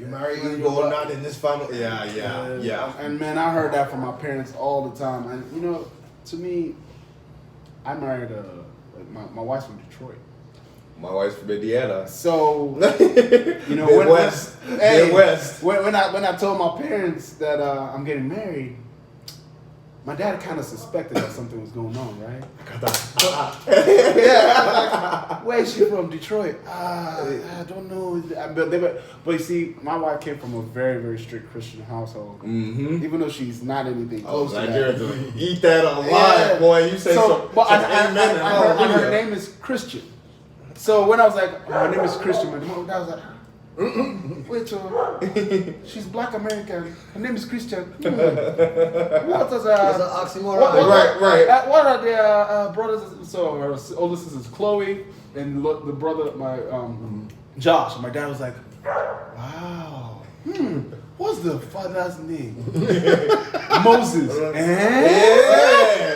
You marry Igbo, not in this family. Yeah. And man, I heard that from my parents all the time. And you know, to me, I married my wife's from Detroit. My wife's from Indiana. So you know, Midwest. When I told my parents that I'm getting married, my dad kind of suspected that something was going on, right? Yeah, I was like, where is she from? Detroit. I don't know. But you see, my wife came from a very, very strict Christian household. Mm-hmm. Even though she's not anything close to that. Nigerians eat that alive, boy. You say so. But her name is Christian. So when I was like, her name is Christian, my dad was like, wait, she's Black American. Her name is Christian. What is That's an oxymoron. Right. What are their brothers? So her older sister is Chloe, and the brother, my Josh. My dad was like, wow. What's the father's name? Moses.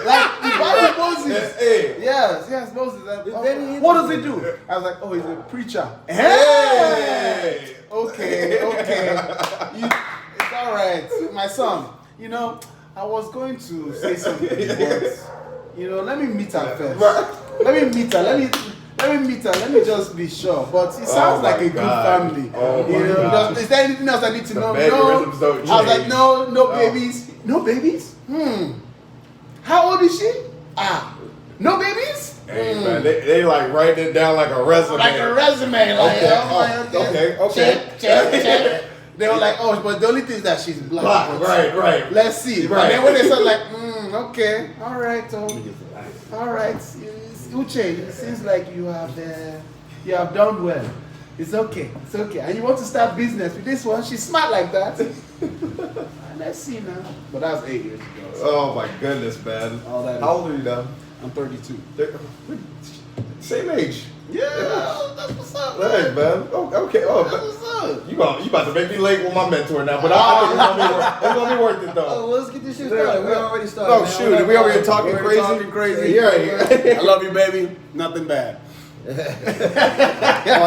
Like the Bible Moses. Yes, Moses. What does he do? I was like, oh, he's a preacher. Okay. It's all right, my son. You know, I was going to say something, but you know, let me meet her first. Let me meet her. Let me just be sure. But it sounds like a good family. You know, is there anything else I need to know? No. I was like, no babies. No babies? How old is she? No babies? Hey, man, they like writing it down like a resume. Like, okay. Check. They were like, oh, but the only thing is that she's black. Right. Let's see. Right. And then when they said like, okay, all right. Uche, it seems like you have done well. It's okay. And you want to start business with this one? She's smart like that. Let's see now. But that was 8 years ago. So. Oh my goodness, man. How old are you now? I'm 32. Same age. Yeah, that's what's up. Hey, man. Okay. That's what's up. You about to make me late with my mentor now, but I think it's gonna be worth it though. Oh, let's get this shit started. We already started. Oh shoot, we over here talking crazy. Yeah. I love you, baby. Nothing bad. I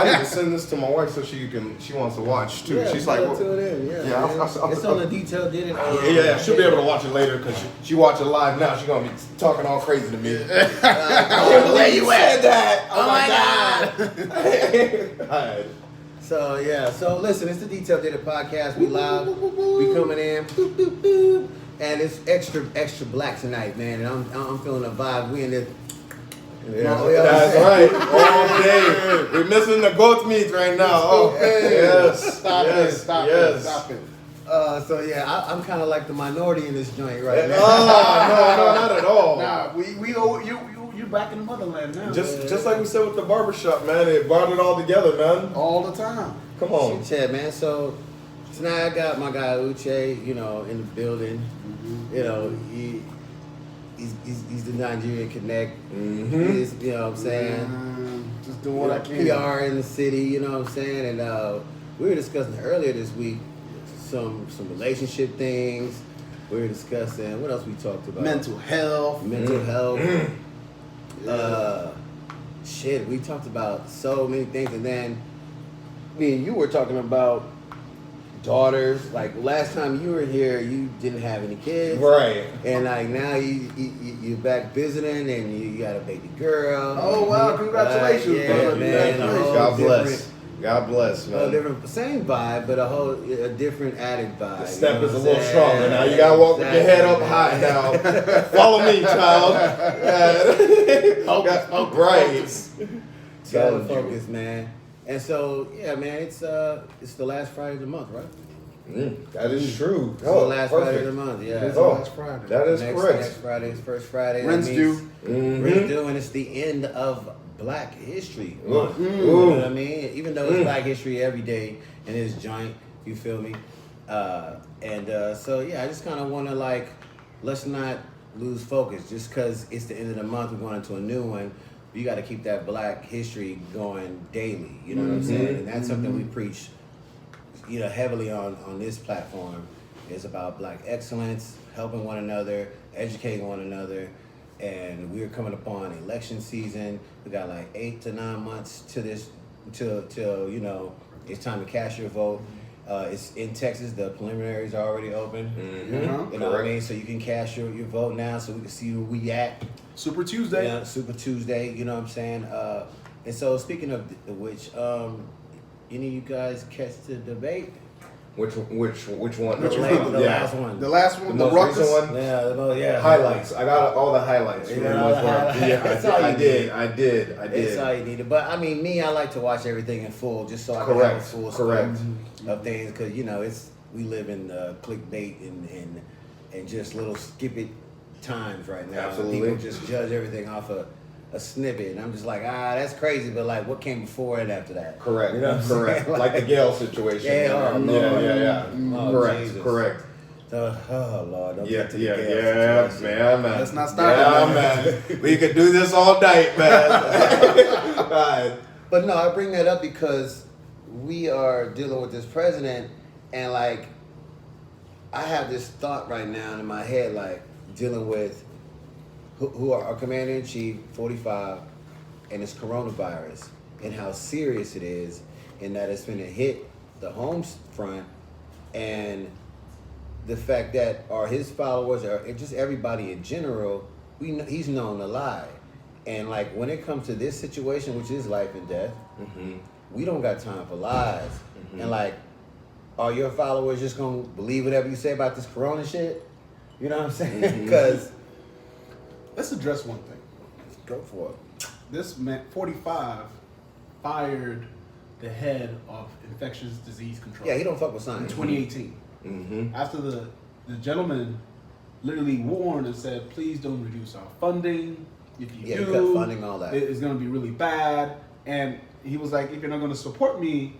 need to send this to my wife so she wants to watch too. Yeah, she's like, well, it's on the detail. Did it? Yeah, she'll be able to watch it later because she watch it live now. She's gonna be talking all crazy to me. Where you at? That? Oh my God! All right. So listen, it's the Detail Did It podcast. We live, we coming in, boop, boop, boop. And it's extra black tonight, man. And I'm feeling the vibe. We in this. Yeah, that's right. All day. We're missing the goat meat right now. Oh, yes. Stop it. So yeah, I'm kind of like the minority in this joint right now. No, not at all. Nah, you back in the motherland now. Just like we said with the barbershop, man. It brought it all together, man. All the time. Come on. Shit, man. So tonight I got my guy Uche, you know, in the building. Mm-hmm. You know, he's the Nigerian Connect. Mm-hmm. He's, you know what I'm saying? Just doing what I can. PR in the city, you know what I'm saying? And we were discussing earlier this week some relationship things. We were discussing, what else we talked about? Mental health. Shit, we talked about so many things. And then me and you were talking about daughters. Like last time you were here, you didn't have any kids, right? And like now you're back visiting, and you got a baby girl. Oh wow! Congratulations, brother! Man, God bless, man. A different, same vibe, but a different added vibe. The step is a little stronger now. You gotta walk with your head up high now. Follow me, child. Focus. Gotta focus, man. And so, yeah, man, it's the last Friday of the month, right? That is true. It's the last Friday of the month, yeah. It's the last Friday. That is correct. Next Friday is first Friday. Rent's due. Rent's due, and it's the end of Black History Month. Ooh. You know what I mean? Even though it's Black History every day in this joint, you feel me? So, yeah, I just kind of want to, like, let's not lose focus. Just because it's the end of the month, we're going into a new one. You got to keep that Black history going daily. You know what I'm saying? And that's something we preach, you know, heavily on this platform. It's about Black excellence, helping one another, educating one another. And we're coming upon election season. We got like 8 to 9 months to this, till you know, it's time to cast your vote. It's in Texas. The preliminaries are already open. Mm-hmm. You know what I mean? So you can cast your vote now, so we can see where we at. Super Tuesday. Yeah, Super Tuesday. You know what I'm saying? And so speaking of which, any of you guys catch the debate? Which one? The last one. The last one. The most ruckus recent one. Yeah. Highlights. I got all the highlights. You for got the all most the part. highlights. Yeah, That's all you I did. It's all you needed. But I mean, me, I like to watch everything in full, just so I can Correct. have a full Correct. scope of things, because you know we live in clickbait and just little skip it times right now. Absolutely. People just judge everything off a snippet, and I'm just like, that's crazy. But like, what came before and after that? Correct. You know what I'm Correct. saying? Like the Gale situation. Yeah. Oh, Lord. Yeah. Oh, Correct. Jesus. Correct. Oh Lord, don't Yeah, get to the Gale situation. man. Let's not start Yeah, that. man. We could do this all night, man. Right. But no, I bring that up because we are dealing with this president, and like, I have this thought right now in my head, like dealing with who are our commander in chief, 45, and this coronavirus, and how serious it is, and that it's going to hit the home front, and the fact that his followers or just everybody in general, he's known to lie. And like when it comes to this situation, which is life and death, we don't got time for lies. And like, are your followers just gonna believe whatever you say about this corona shit? You know what I'm saying? Because let's address one thing. go for it. This man, 45, fired the head of infectious disease control. Yeah, he don't fuck with in science. 2018. After the gentleman literally warned and said, please don't reduce our funding. If you Yeah, do, he cut funding, all that. it's going to be really bad. And he was like, if you're not going to support me,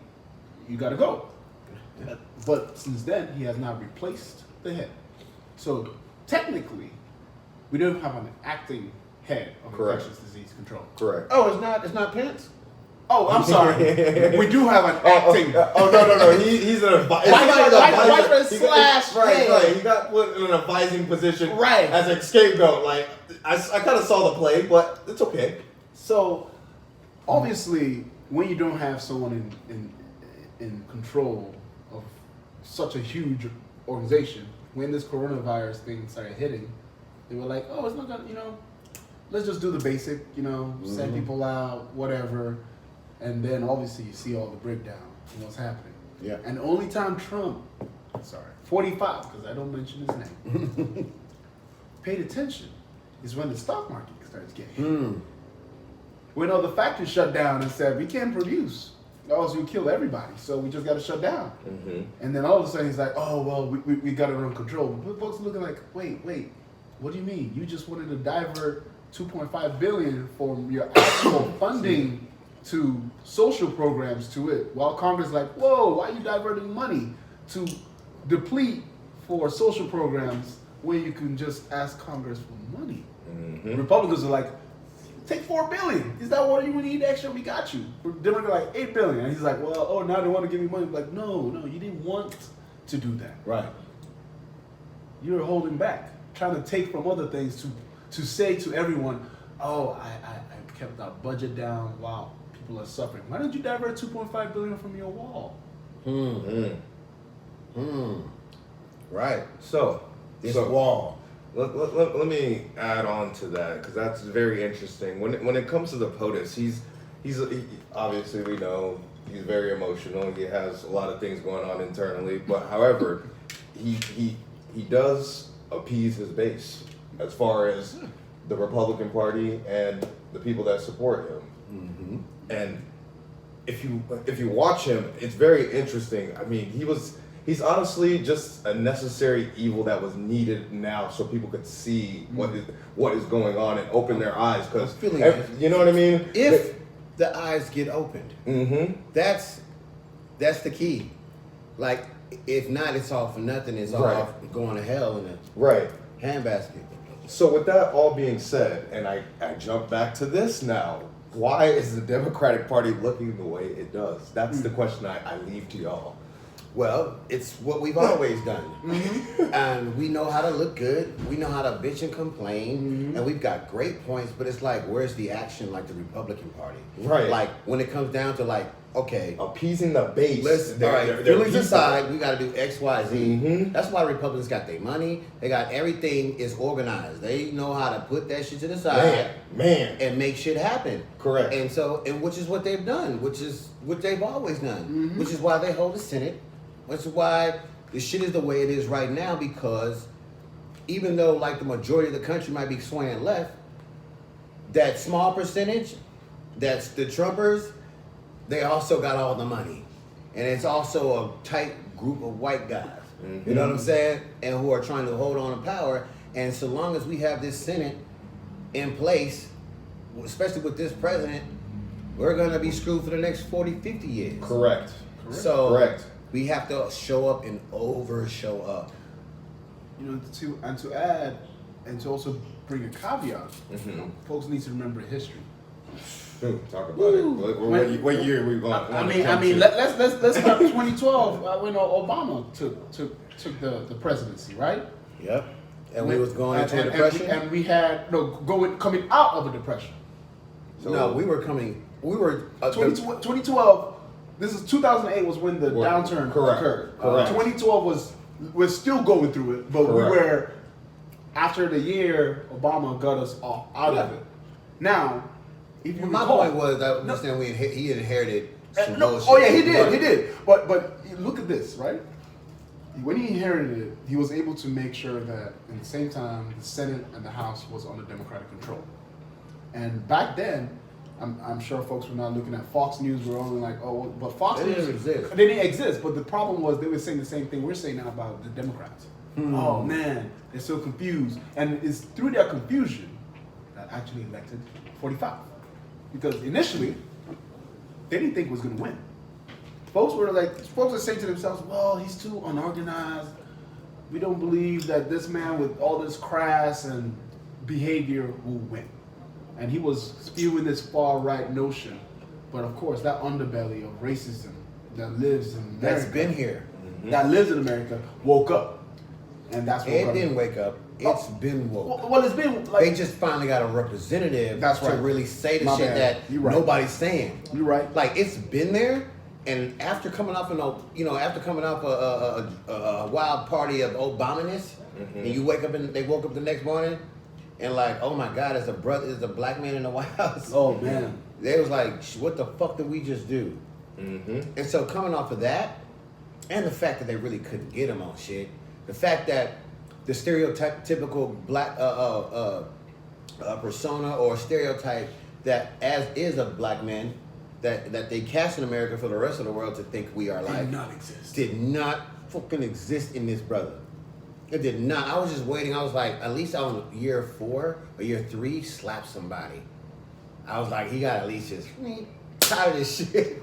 you got to go. But since then, he has not replaced the head. So technically, we don't have an acting head of Correct. infectious disease control. Correct. Oh, it's not Pence? Oh, I'm sorry. We do have an acting. No. He's an advisor. Vice president slash head. Right. He got put in an advising position. Right. As a scapegoat. Like, I kind of saw the play, but it's okay. So, obviously, when you don't have someone in control of such a huge organization, when this coronavirus thing started hitting, they were like, oh, it's not gonna, let's just do the basic, send people out, whatever. And then obviously you see all the breakdown and what's happening. Yeah. And the only time Trump, 45, because I don't mention his name, paid attention is when the stock market starts getting hit. When all the factories shut down and said, we can't produce, or else we kill everybody, so we just got to shut down. And then all of a sudden he's like, oh, well, we got it under control. But folks are looking like, wait, what do you mean? You just wanted to divert $2.5 billion from your actual funding to social programs to it, while Congress is like, whoa, why are you diverting money to deplete for social programs when you can just ask Congress for money? Republicans are like, take $4 billion. Is that what you need extra? We got you. Democrats are like $8 billion. And he's like, well, now they want to give me money. Like, no, you didn't want to do that. Right. You're holding back, trying to take from other things to say to everyone, oh, I kept our budget down. Wow. Are suffering. Why didn't you divert $2.5 billion from your wall? Right. So, This wall. Let me add on to that, because that's very interesting. When it comes to the POTUS, he obviously, we know he's very emotional. He has a lot of things going on internally, but however, he does appease his base as far as the Republican Party and the people that support him. And if you watch him, it's very interesting. I mean, he's honestly just a necessary evil that was needed now, so people could see what is going on and open their eyes. Because you know what I mean. If the eyes get opened, that's the key. Like, if not, it's all for nothing. It's all off going to hell in a handbasket. So with that all being said, and I jump back to this now. Why is the Democratic Party looking the way it does? That's the question I leave to y'all. Well, it's what we've always done. And we know how to look good. We know how to bitch and complain. And we've got great points, but it's like, where's the action like the Republican Party? Right. Like, when it comes down to like okay, appeasing the base. listen, They're- all right, they're feelings peaceful. aside, we got to do X, Y, Z. Mhm. That's why Republicans got their money. They got everything is organized. They know how to put that shit to the side Man. and make shit happen. Correct. And so, and which is what they've done, which is what they've always done, which is why they hold the Senate, which is why the shit is the way it is right now, because even though like the majority of the country might be swaying left, that small percentage, that's the Trumpers, they also got all the money. And it's also a tight group of white guys. You know what I'm saying? And who are trying to hold on to power. And so long as we have this Senate in place, especially with this president, we're going to be screwed for the next 40, 50 years. Correct. So Correct. we have to show up and over show up. You know, to add and to also bring a caveat, folks need to remember history. Talk about it. What year are we going? I mean, let's start 2012 when Obama took the presidency, right? Yep. And we was going into a depression. And we had coming out of a depression. So no, we were 2012. This is 2008 was when the downturn occurred. Correct. 2012 we're still going through it, but we were after the year Obama got us off out of it. Now, if you my recall, point was, I understand he inherited some bullshit. oh yeah, he did. But look at this, right? When he inherited it, he was able to make sure that in the same time the Senate and the House was under Democratic control. And back then, I'm sure folks were not looking at Fox News. We're only like, oh, but Fox News didn't exist. They didn't exist. But the problem was they were saying the same thing we're saying now about the Democrats. Oh man, they're so confused, and it's through their confusion that actually elected 45. Because initially, they didn't think he was going to win. Folks were saying to themselves, well, he's too unorganized. We don't believe that this man with all this crass and behavior will win. And he was spewing this far-right notion. But of course, that underbelly of racism that lives in America. That's been here. That lives in America woke up. And that's what It didn't wake up. It's been woke. Well, it's been like... They just finally got a representative That's right. to really say the My shit bad. that You're right. nobody's saying. You're right. Like, it's been there, and after coming off a wild party of Obamaness, and you wake up and they woke up the next morning, and like, oh my God, is a black man in the White House? Oh man. They was like, what the fuck did we just do? And so coming off of that, and the fact that they really couldn't get him on shit, the fact that the stereotypical black persona or stereotype that as is of black men that they cast in America for the rest of the world to think we are like did not fucking exist in this brother. It did not. I was just waiting. I was like, at least on year 4 or year 3, slap somebody. I was like, he got at least just tired of this shit,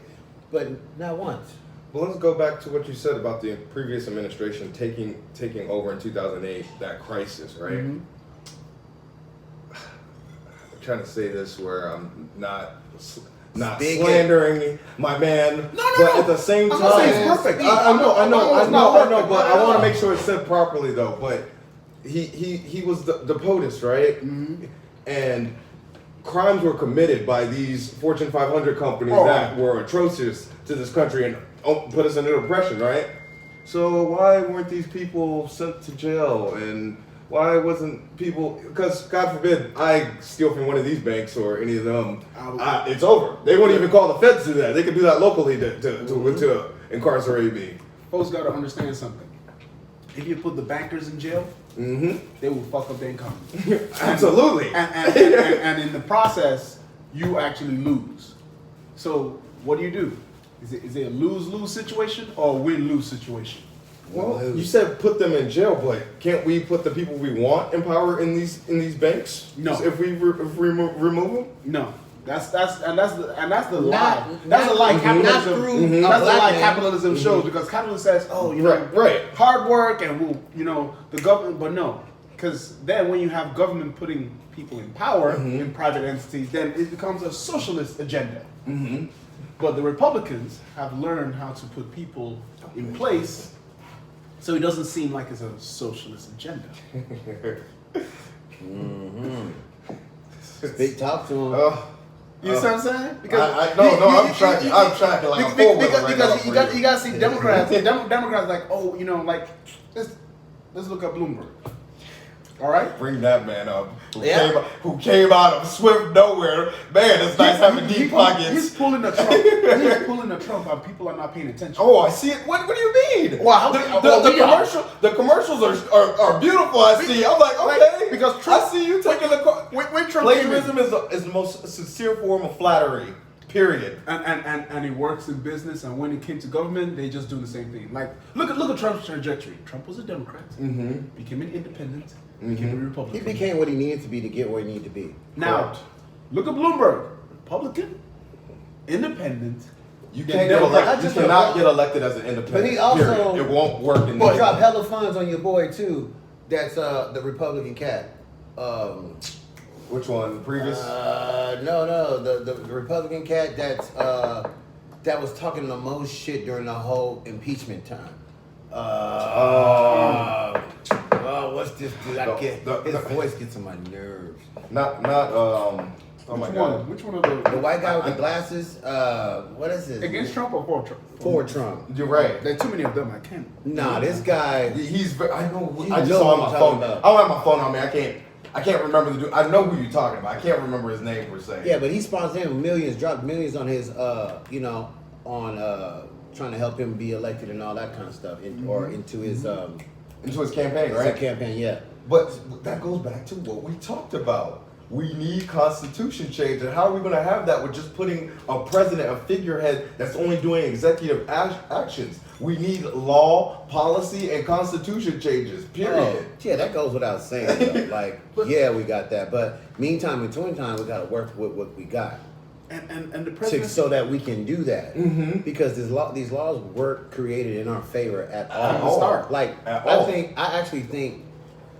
but not once. Well, let's go back to what you said about the previous administration taking over in 2008, that crisis, right? I'm trying to say this where I'm not slandering my man, but at the same time, it's perfect. I know, but I want to make sure it's said properly though. But he was the POTUS, right? And crimes were committed by these Fortune 500 companies that were atrocious to this country and put us into depression, right? So why weren't these people sent to jail, and why wasn't people? Because God forbid I steal from one of these banks or any of them, it's over. They won't even call the feds to that. They could do that locally to incarcerate me. Folks got to understand something. If you put the bankers in jail, they will fuck up their economy. Absolutely. And in the process, you actually lose. So what do? Is it a lose-lose situation or a win-lose situation? Well, you said put them in jail, but can't we put the people we want in power in these banks? No. If we remove them? No. That's the lie. That's the lie capitalism. Not That's the lie man. capitalism shows, because capitalism says, oh, hard work and we'll, the government, but no, because then when you have government putting people in power in private entities, then it becomes a socialist agenda. But the Republicans have learned how to put people in place, so it doesn't seem like it's a socialist agenda. Big talk to him. You see what I'm saying? I'm tracking. I'm tracking like a four-wheeler right now. Because you got to see Democrats. Democrats like, oh, you know, like let's look at Bloomberg. All right, bring that man up. Who came out of swift nowhere? Man, it's nice having deep pockets. He's pulling the Trump. He's pulling the Trump, and people are not paying attention. Oh, I see it. What do you mean? Well, the commercials are beautiful. I see. I'm like, okay, because Trump, I see you taking the when Trump plagiarism is the most sincere form of flattery. Period. And he works in business, and when he came to government, they just do the same thing. Like look at Trump's trajectory. Trump was a Democrat, became an independent, became a Republican. He became what he needed to be to get where he needed to be. Now, Correct. look at Bloomberg, Republican, independent. You can't get elected. You cannot get elected as an independent. But he also period. It won't work. He dropped hella funds on your boy too. That's the Republican cat. Which one? The previous? No, the Republican cat that was talking the most shit during the whole impeachment time. What's this dude? His voice gets on my nerves. Which one of the white guy with the glasses? What is this? Against Trump or for Trump? For Trump. You're right. There are too many of them. I can't. Nah, this guy. I know. I just saw him on my phone. I don't have my phone on me. I can't remember the dude. I know who you're talking about. I can't remember his name per se. Yeah, but he sponsored him millions, dropped millions on his, trying to help him be elected and all that kind of stuff, or into his campaign, right? His campaign, yeah. But that goes back to what we talked about. We need constitution change, and how are we going to have that with just putting a president, a figurehead that's only doing executive actions? We need law, policy, and constitution changes. Period. Oh, yeah, that goes without saying. Though. Yeah, we got that, but meantime, in twin time, we got to work with what we got, and the president, so that we can do that. Because these laws weren't created in our favor at all. I actually think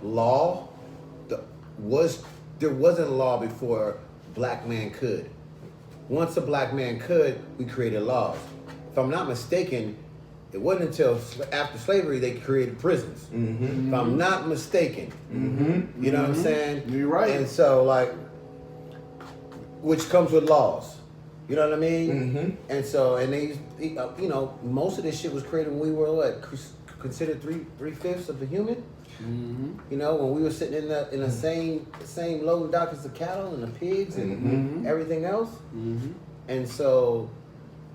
law there wasn't a law before black man could. Once a black man could, we created laws. If I'm not mistaken, it wasn't until after slavery they created prisons. If I'm not mistaken. You know what I'm saying? You're right. And so, which comes with laws. You know what I mean? And so, most of this shit was created when we were considered 3/5 of the human. You know, when we were sitting in the same loading docks as the cattle and the pigs and everything else. And so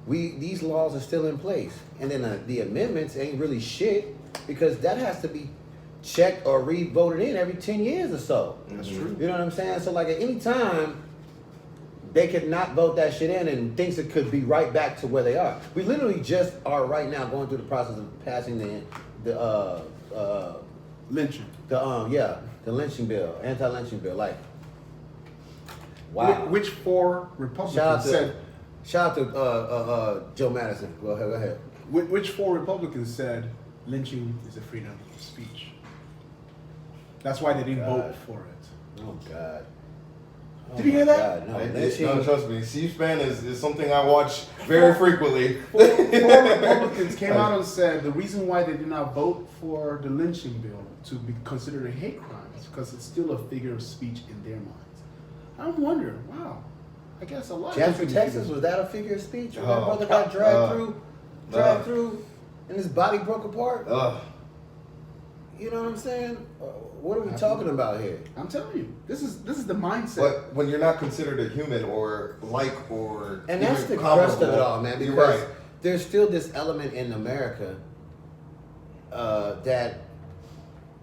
these laws are still in place. And then the amendments ain't really shit, because that has to be checked or re-voted in every 10 years or so. That's true. You know what I'm saying? So at any time, they could not vote that shit in, and things that could be right back to where they are. We literally just are right now going through the process of passing the lynching. The lynching bill, anti-lynching bill. Wow. Which four Republicans said? Shout out to Joe Madison. Go ahead. Which four Republicans said lynching is a freedom of speech? That's why they didn't vote for it. Oh God. Did you hear that? No, trust me. C-SPAN is something I watch very frequently. Four Republicans came out and said the reason why they did not vote for the lynching bill to be considered a hate crime is because it's still a figure of speech in their minds. I'm wondering, wow, I guess a lot Jasper, Texas, was that a figure of speech? When that brother got dragged through, and his body broke apart? You know what I'm saying? What are we talking about here? I'm telling you, this is the mindset. But when you're not considered a human or and that's the crust of it all, man. Because there's still this element in America that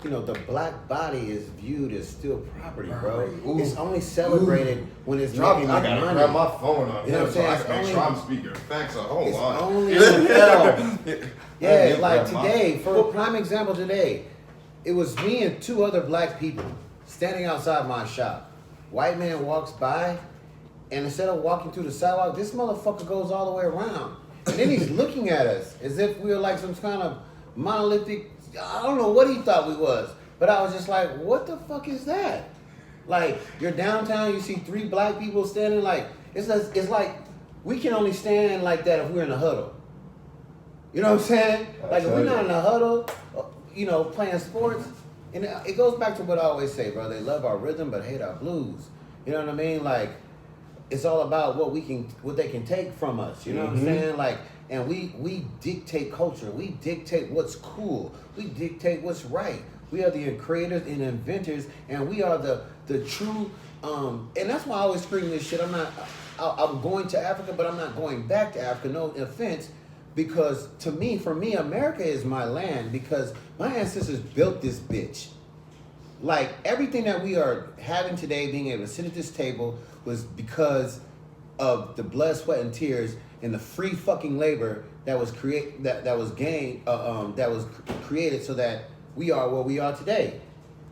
the black body is viewed as still property, bro. Ooh. It's only celebrated when it's making money. I gotta grab my phone on you know what I'm saying? So I can make sure I'm speaking facts. Hold on. Only today, for a prime example today, it was me and two other black people standing outside my shop. White man walks by, and instead of walking through the sidewalk, this motherfucker goes all the way around. And then he's looking at us as if we were like some kind of monolithic, I don't know what he thought we was. But I was just like, what the fuck is that? You're downtown, you see three black people standing it's like we can only stand like that if we're in a huddle. You know what I'm saying? If we're not in a huddle, playing sports, and it goes back to what I always say, bro. They love our rhythm but hate our blues. You know what I mean? it's all about what they can take from us. You know what I'm saying? Like, and we dictate culture. We dictate what's cool. We dictate what's right. We are the creators and inventors, and we are the true. And that's why I always scream this shit. I'm going to Africa, but I'm not going back to Africa. No offense, because for me, America is my land because my ancestors built this bitch. Like everything that we are having today, being able to sit at this table, was because of the blood, sweat, and tears, and the free fucking labor that was created so that we are where we are today.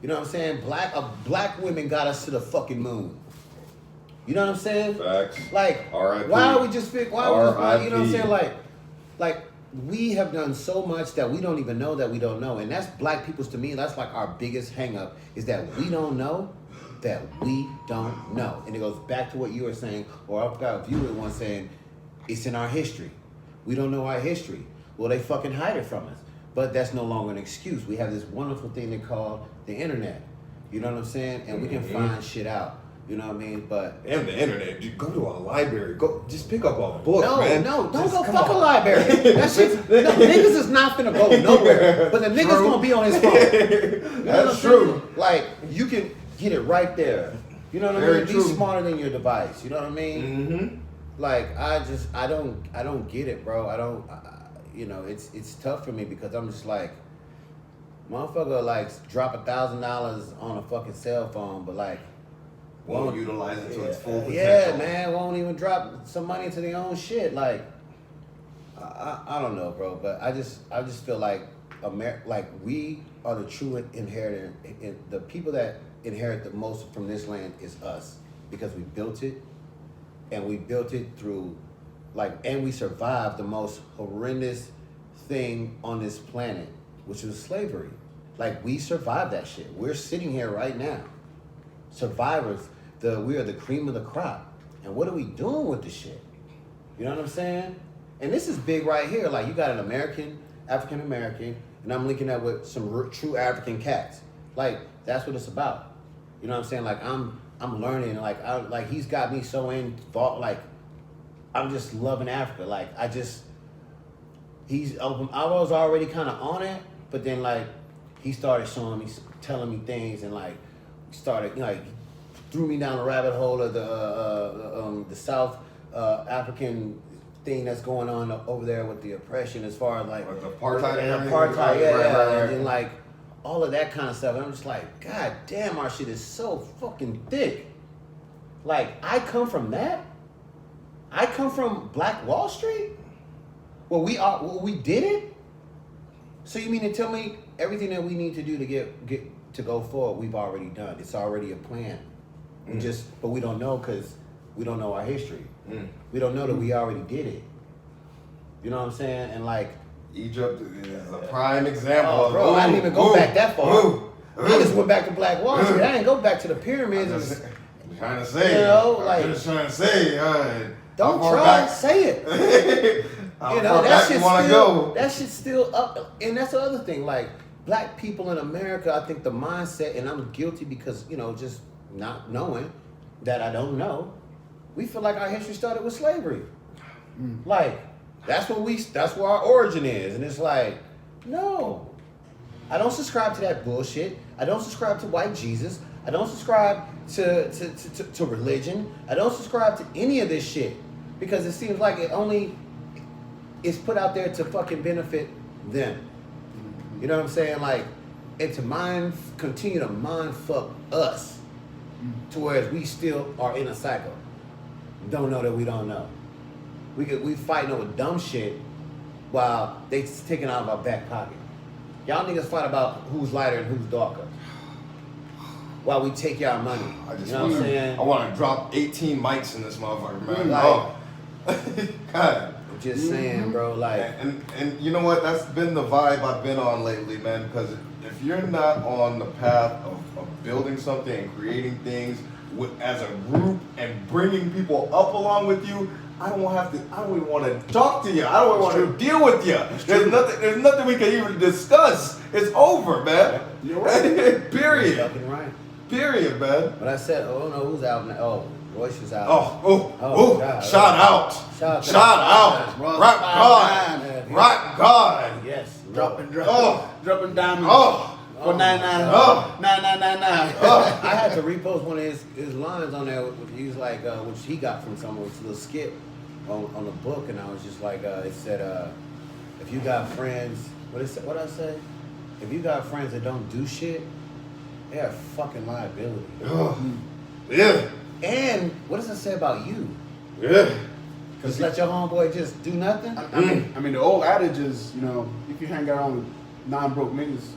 You know what I'm saying? Black women got us to the fucking moon. You know what I'm saying? Facts. Like, R.I.P. why are we just you know what I'm saying? Like we have done so much that we don't even know that we don't know, and that's black people's, to me, that's like our biggest hang up, is that we don't know that we don't know. And it goes back to what you were saying, or I forgot if you were the one saying it's in our history. We don't know our history. Well, they fucking hide it from us. But that's no longer an excuse. We have this wonderful thing they call the internet. You know what I'm saying? And we can find shit out. You know what I mean? But and the internet, dude, go to a library. Go, just pick up a book, man. Don't just go fuck a library. That shit, niggas is not finna go nowhere. But the nigga's gonna be on his phone. You know That's true. Like, you can get it right there. You know what I mean? Be smarter than your device. You know what I mean? Mm-hmm. Like, I don't get it, bro. You know, it's tough for me because I'm just like, motherfucker, like, drop $1,000 on a fucking cell phone, but like, won't utilize it to its full potential. Yeah, man, won't even drop some money into their own shit. Like, I don't know, bro, but I just feel like like we are the true inheritor. The people that inherit the most from this land is us, because we built it, and we built it through, like, and we survived the most horrendous thing on this planet, which was slavery. Like, we survived that shit. We're sitting here right now, survivors. We are the cream of the crop. And what are we doing with this shit? You know what I'm saying? And this is big right here. Like, you got an African American, and I'm linking that with some true African cats. Like, that's what it's about. You know what I'm saying? Like, I'm learning. Like, he's got me so involved. Like, I'm just loving Africa. Like, I was already kind of on it, but then, like, he started showing me, telling me things, and like, started, like, threw me down the rabbit hole of the South African thing that's going on over there with the oppression, as far as like the apartheid and apartheid, yeah, right. And then, like, all of that kind of stuff. And I'm just like, God damn, our shit is so fucking thick. Like, I come from that. I come from Black Wall Street. Well, we did it. So you mean to tell me everything that we need to do to get to go forward, we've already done? It's already a plan. But we don't know, because we don't know our history. We don't know that we already did it. You know what I'm saying? And like, Egypt is a prime example. Oh, bro, I didn't even go back that far. I just went back to Black Wall Street. I didn't go back to the pyramids. I'm trying to say. You know, like, I'm just trying to say. Don't try to say it. You know, that shit's still up. And that's the other thing. Like, black people in America, I think the mindset, and I'm guilty because, you know, just not knowing that I don't know, we feel like our history started with slavery. Like, that's where our origin is. And it's like, no. I don't subscribe to that bullshit. I don't subscribe to white Jesus. I don't subscribe to religion. I don't subscribe to any of this shit, because it seems like it's put out there to fucking benefit them. You know what I'm saying? Like, and to continue to mind fuck us, to whereas we still are in a cycle. Don't know that we don't know. We fighting over dumb shit while they taking out of our back pocket. Y'all niggas fight about who's lighter and who's darker, while we take y'all money. You know what I'm saying? I want to drop 18 mics in this motherfucker, man. Like, God. I'm just saying, bro. Like, and you know what? That's been the vibe I've been on lately, man. Because if you're not on the path of building something and creating things as a group and bringing people up along with you, I don't even want to talk to you. I don't want to deal with you. There's nothing we can even discuss. It's over, man. You're right. Period. You're fucking right. Period, man. But I said, oh no, who's out now? Oh, Voice was out. God. Shout out. Shout out. Rock God. Man. Rock God. Yes. Dropping diamonds. For 999. I had to repost one of his lines on there. He was like, which he got from someone, which was a little skip on the book, and I was just like, it said, if you got friends, what I say? If you got friends that don't do shit, they're a fucking liability. Yeah. And what does it say about you? Yeah. Just let your homeboy just do nothing? I mean, the old adage is, if you hang around with non-broke niggas,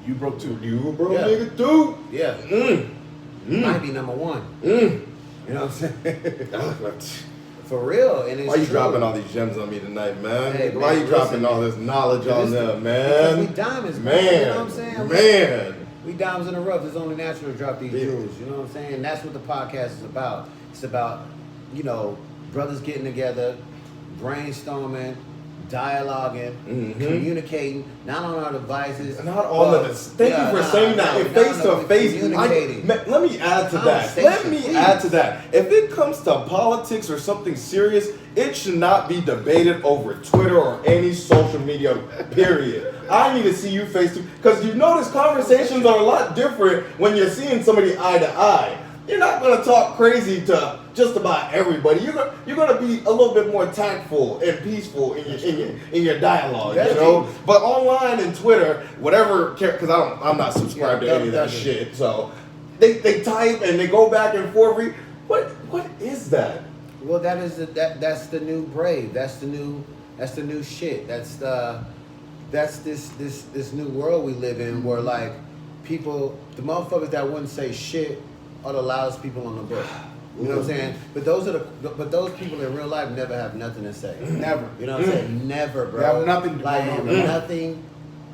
you broke too. You broke Yeah. nigga too. Yeah. Might be number one. You know what I'm saying? For real. And it's Why you true. dropping all these gems on me tonight, man? Hey, Why man, you dropping listen, all this knowledge on them, Because man? we diamonds, man. You know what I'm saying? Man. We diamonds in the rough. It's only natural to drop these jewels. You know what I'm saying? That's what the podcast is about. It's about, brothers getting together, brainstorming, dialoguing, communicating, not on our devices. Not all of this. Thank you for saying that. Face to face. Communicating. Let me add to that. Let me add to that. If it comes to politics or something serious, it should not be debated over Twitter or any social media, period. I need to see you face to, because you notice conversations are a lot different when you're seeing somebody eye to eye. You're not going to talk crazy to just about everybody. You're going to be a little bit more tactful and peaceful in your dialogue, you know. But online and Twitter, whatever, because I'm not subscribed to any of that shit. So they type and they go back and forth. What is that? Well, that's the new brave. That's the new shit. That's this new world we live in where like people, the motherfuckers that wouldn't say shit are the loudest people on the book. You know what I'm saying? But those people in real life never have nothing to say. Never. You know what I'm saying? Never, bro. They have nothing to nothing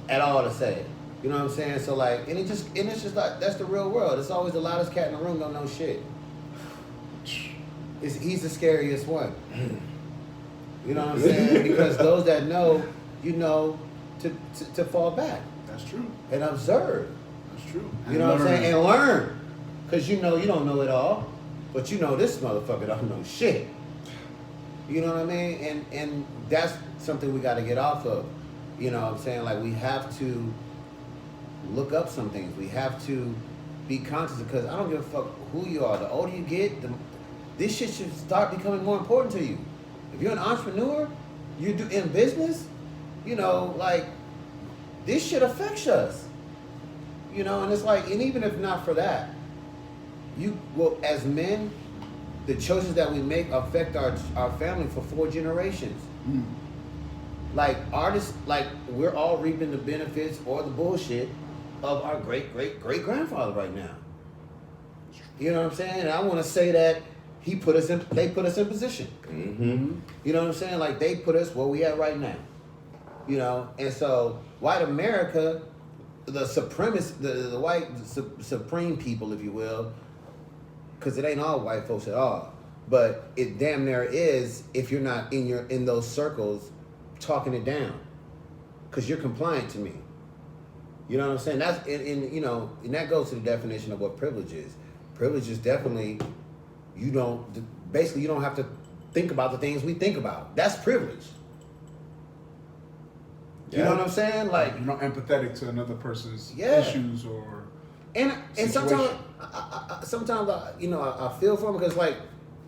at all to say. You know what I'm saying? So like, and it's just like that's the real world. It's always the loudest cat in the room don't know shit. He's the scariest one. You know what I'm saying? Because those that know, to fall back. That's true. And observe. That's true. You know what I'm saying? And learn. Because you don't know it all. But this motherfucker don't know shit. You know what I mean? And that's something we got to get off of. You know what I'm saying? Like, we have to look up some things. We have to be conscious, because I don't give a fuck who you are. The older you get, this shit should start becoming more important to you. If you're an entrepreneur, you do in business, like, this shit affects us. And it's like, and even if not for that, as men, the choices that we make affect our family for 4 generations. Like artists, like we're all reaping the benefits or the bullshit of our great grandfather right now. You know what I'm saying? And I want to say that they put us in position. You know what I'm saying? Like, they put us where we at right now. And so white America, the supremacist, the white supreme people, if you will, because it ain't all white folks at all, but it damn near is if you're not in those circles talking it down, because you're compliant to me. You know what I'm saying? That's and that goes to the definition of what privilege is. Privilege is definitely you don't have to think about the things we think about. That's privilege. You know what I'm saying? Like, you're not empathetic to another person's issues or and sometimes I feel for them, because like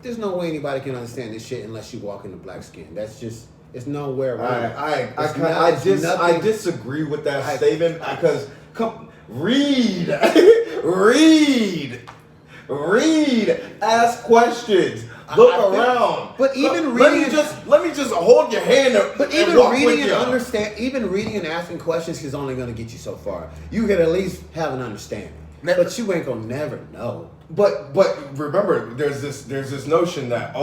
there's no way anybody can understand this shit unless you walk in the black skin. That's just, it's nowhere around. I disagree with that statement, because read, ask questions. Look around. But even reading, let me just hold your hand. But even reading and asking questions is only going to get you so far. You can at least have an understanding, but you ain't gonna never know. But remember, there's this notion that,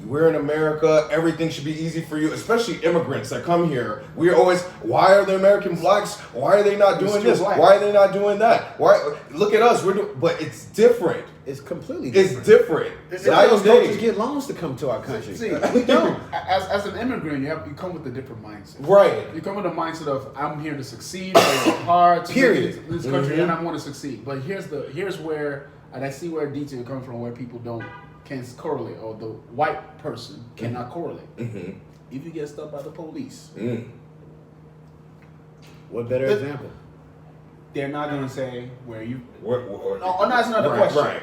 we're in America, everything should be easy for you, especially immigrants that come here. We're always, why are the American blacks? Why are they not doing this? Why are they not doing that? Why? Look at us. But it's different. It's completely different. It's different. Those folks get loans to come to our country. See, we don't. As an immigrant, you come with a different mindset. Right. You come with a mindset of, I'm here to succeed, I work hard to period this country, and I want to succeed. But here's where, and I see where detail comes from, where people don't can correlate, or the white person cannot correlate. Mm-hmm. If you get stopped by the police, What better example? they're not gonna say where you. What, No, that's not the question. Right.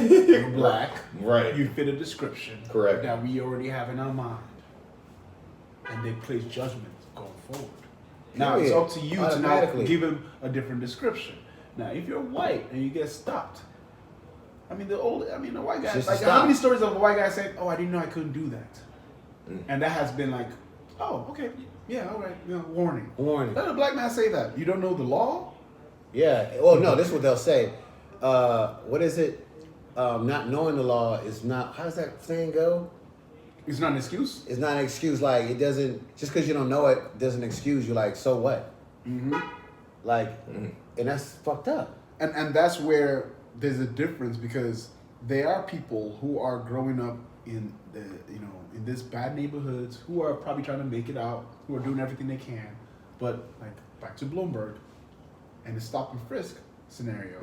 You're black. Right. You fit a description. Correct. That we already have in our mind, and they place judgment going forward. Now it's up to you to now give him a different description. Now, if you're white and you get stopped, the white guy. Like, how many stories of a white guy saying, "Oh, I didn't know I couldn't do that," and that has been like, "Oh, okay, yeah, all right, warning." Let a black man say that. You don't know the law. Yeah. Well, no. This is what they'll say. What is it? Not knowing the law is not. How does that saying go? It's not an excuse. It's not an excuse. Like, it doesn't. Just because you don't know it doesn't excuse you. Like, so what? Like, and that's fucked up. And that's where there's a difference, because there are people who are growing up in the in this bad neighborhoods who are probably trying to make it out, who are doing everything they can, but like back to Bloomberg and the stop and frisk scenario,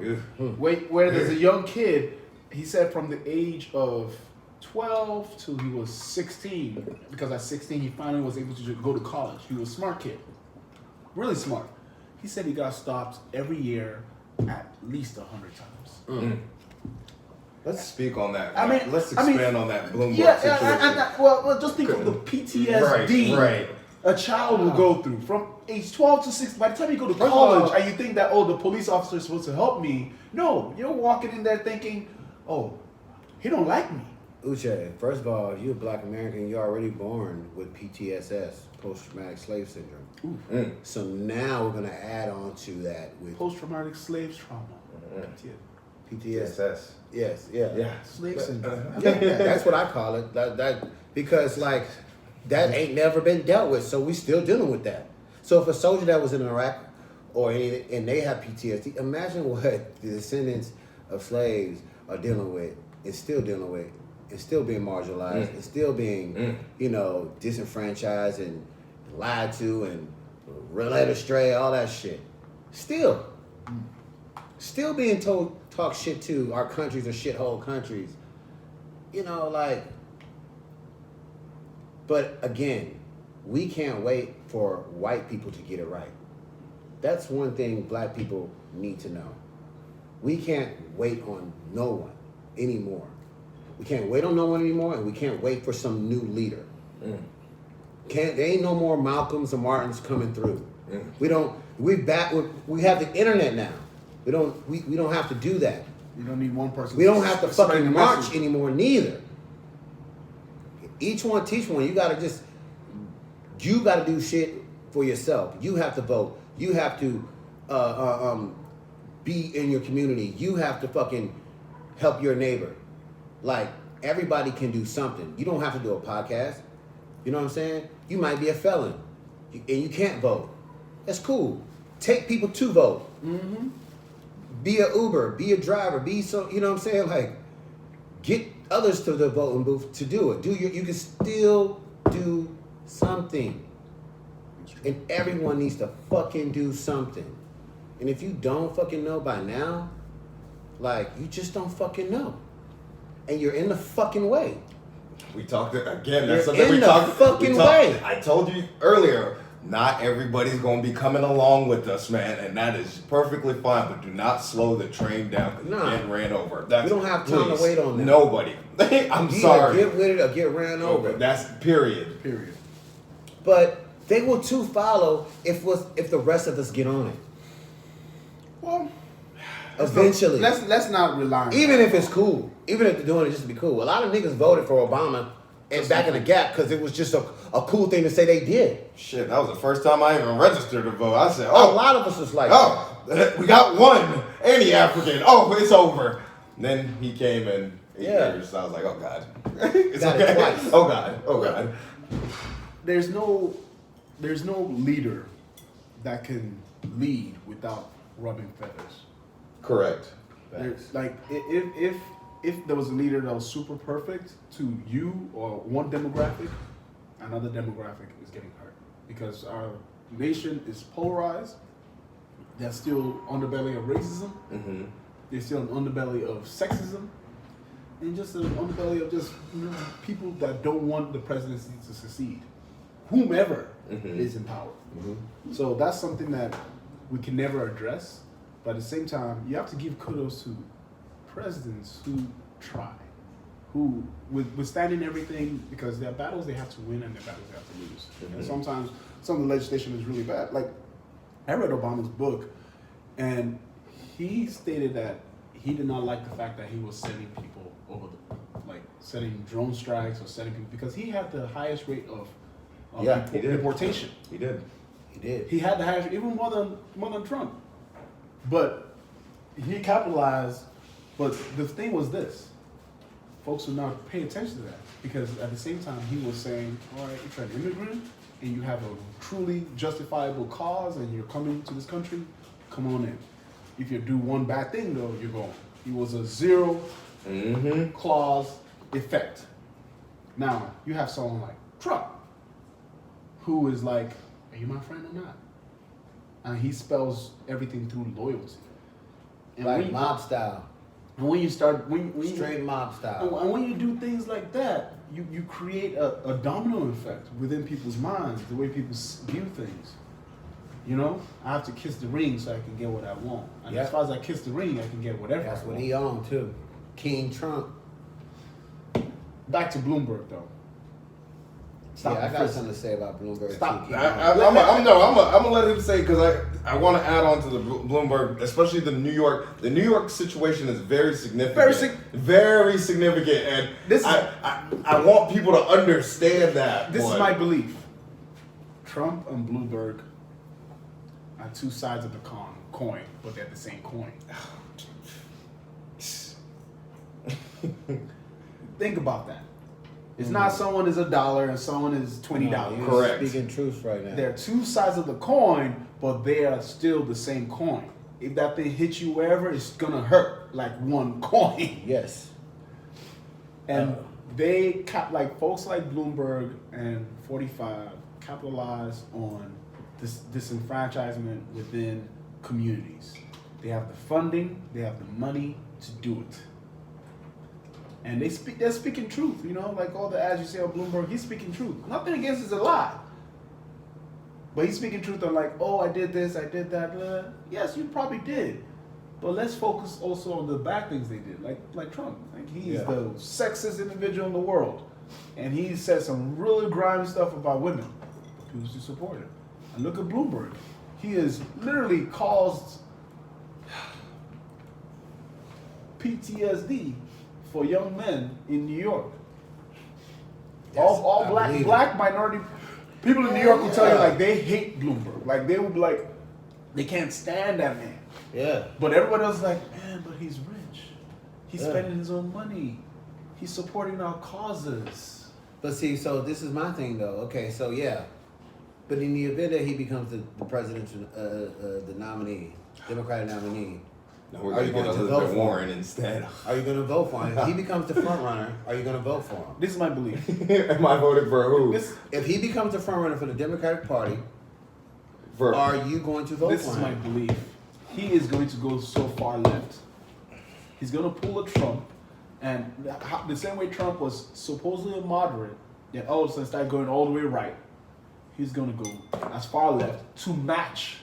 where there's a young kid. He said from the age of 12 till he was 16, because at 16 he finally was able to go to college. He was a smart kid, really smart. He said he got stopped every year at least 100 times. Let's speak on that. Let's I mean, expand on that Bloomberg situation. Well, just think of the PTSD a child will go through from age 12 to 16. By the time you go to college and you think that, the police officer is supposed to help me. No, you're walking in there thinking, oh, he don't like me. Uche, first of all, if you're a black American, you're already born with PTSS, post-traumatic slave syndrome. So now we're going to add on to that with post-traumatic slave trauma. PTSS. Yes, yeah. Slave syndrome. That's what I call it. That because like that ain't never been dealt with, so we still dealing with that. So if a soldier that was in Iraq or anything, and they have PTSD, imagine what the descendants of slaves are dealing with, and still dealing with, and still being marginalized, and still being, disenfranchised and lied to and led astray, all that shit. Still being told talk shit to our countries or shithole countries. But again, we can't wait for white people to get it right. That's one thing black people need to know. We can't wait on no one anymore. We can't wait on no one anymore, and we can't wait for some new leader. There ain't no more Malcolms or Martins coming through. We have the internet now. We don't have to do that. You don't need one person. We don't have to fucking march anymore neither. Each one teach one. You gotta do shit for yourself. You have to vote. You have to be in your community. You have to fucking help your neighbor. Like, everybody can do something. You don't have to do a podcast. You know what I'm saying? You might be a felon and you can't vote. That's cool. Take people to vote. Be a Uber, be a driver, you know what I'm saying? Like, get others to the voting booth to do it. You can still do something. And everyone needs to fucking do something. And if you don't fucking know by now, like, you just don't fucking know. And you're in the fucking way. We talked again. That's You're something we talked. Fucking way. I told you earlier. Not everybody's gonna be coming along with us, man, and that is perfectly fine. But do not slow the train down because you're getting ran over. We don't have time to wait on that. Nobody. I'm sorry. Get with it or get ran over. That's period. But they will too follow if the rest of us get on it. Well, eventually. Let's not rely on even if it's cool. Even if they're doing it just to be cool. A lot of niggas voted for Obama and back in the gap because it was just a cool thing to say they did. Shit, that was the first time I even registered to vote. I said, a lot of us was like, we got one anti-African. It's over. And then he came and 8 years. So I was like, oh God. It's got okay. it twice. Oh God. There's no leader that can lead without rubbing feathers. Correct. Like, if there was a leader that was super perfect to you or one demographic, another demographic is getting hurt because our nation is polarized. There's still underbelly of racism. There's still an underbelly of sexism. and just an underbelly of just people that don't want the presidency to succeed, whomever is in power. So that's something that we can never address. But at the same time, you have to give kudos to presidents who try, who withstanding everything, because there are battles they have to win and there are battles they have to lose. And sometimes some of the legislation is really bad. Like, I read Obama's book, and he stated that he did not like the fact that he was sending people over setting drone strikes or sending people, because he had the highest rate of deportation. He did. He had the highest, even more than Trump. But he capitalized. But the thing was this: folks would not pay attention to that, because at the same time he was saying, all right, if you're an immigrant and you have a truly justifiable cause and you're coming to this country, come on in. If you do one bad thing though, you're going. He was a zero clause effect. Now you have someone like Trump, who is like, are you my friend or not? And he spells everything through loyalty. And Like mob style. And when you start, Straight mob style. And when you do things like that, you create a domino effect within people's minds, the way people view things. You know, I have to kiss the ring so I can get what I want. And as far as I kiss the ring, I can get whatever. That's I what want. he owned too. King Trump. Back to Bloomberg though. Stop I got something to say about Bloomberg. Stop. Too. I'm gonna let him say, because I want to add on to the Bloomberg, especially the New York situation is very significant. Very significant, and this I want people to understand that. This is my belief. Trump and Bloomberg are two sides of the coin, but they're the same coin. Think about that. It's not someone is $1 and someone is $20. You're Correct. Speaking truth right now. They're two sides of the coin, but they are still the same coin. If that thing hits you wherever, it's gonna hurt like one coin. Yes. And they like folks like Bloomberg and 45 capitalize on this disenfranchisement within communities. They have the funding, they have the money to do it. And they're speaking truth, you know, like all the ads you say on Bloomberg, he's speaking truth. Nothing against is a lie. But he's speaking truth on like, oh, I did this, I did that, blah. Yes, you probably did. But let's focus also on the bad things they did, like Trump. Like he's the sexist individual in the world. And he said some really grimy stuff about women. People should support him. And look at Bloomberg. He has literally caused PTSD for young men in New York. All black minority people in New York will tell you like they hate Bloomberg. Like they would be like, they can't stand that man. Yeah. But everybody else is like, man, but he's rich. He's spending his own money. He's supporting our causes. But see, so this is my thing though. Okay, so but in the event that he becomes the presidential, the nominee, Democratic nominee, We're going to get Elizabeth Warren instead. are you going to vote for him? If he becomes the front runner, are you going to vote for him? This is my belief. Am I voting for who? If he becomes the front runner for the Democratic Party, are you going to vote for him? This is my belief. He is going to go so far left. He's going to pull a Trump, and the same way Trump was supposedly a moderate, then all of a sudden start going all the way right. He's going to go as far left to match.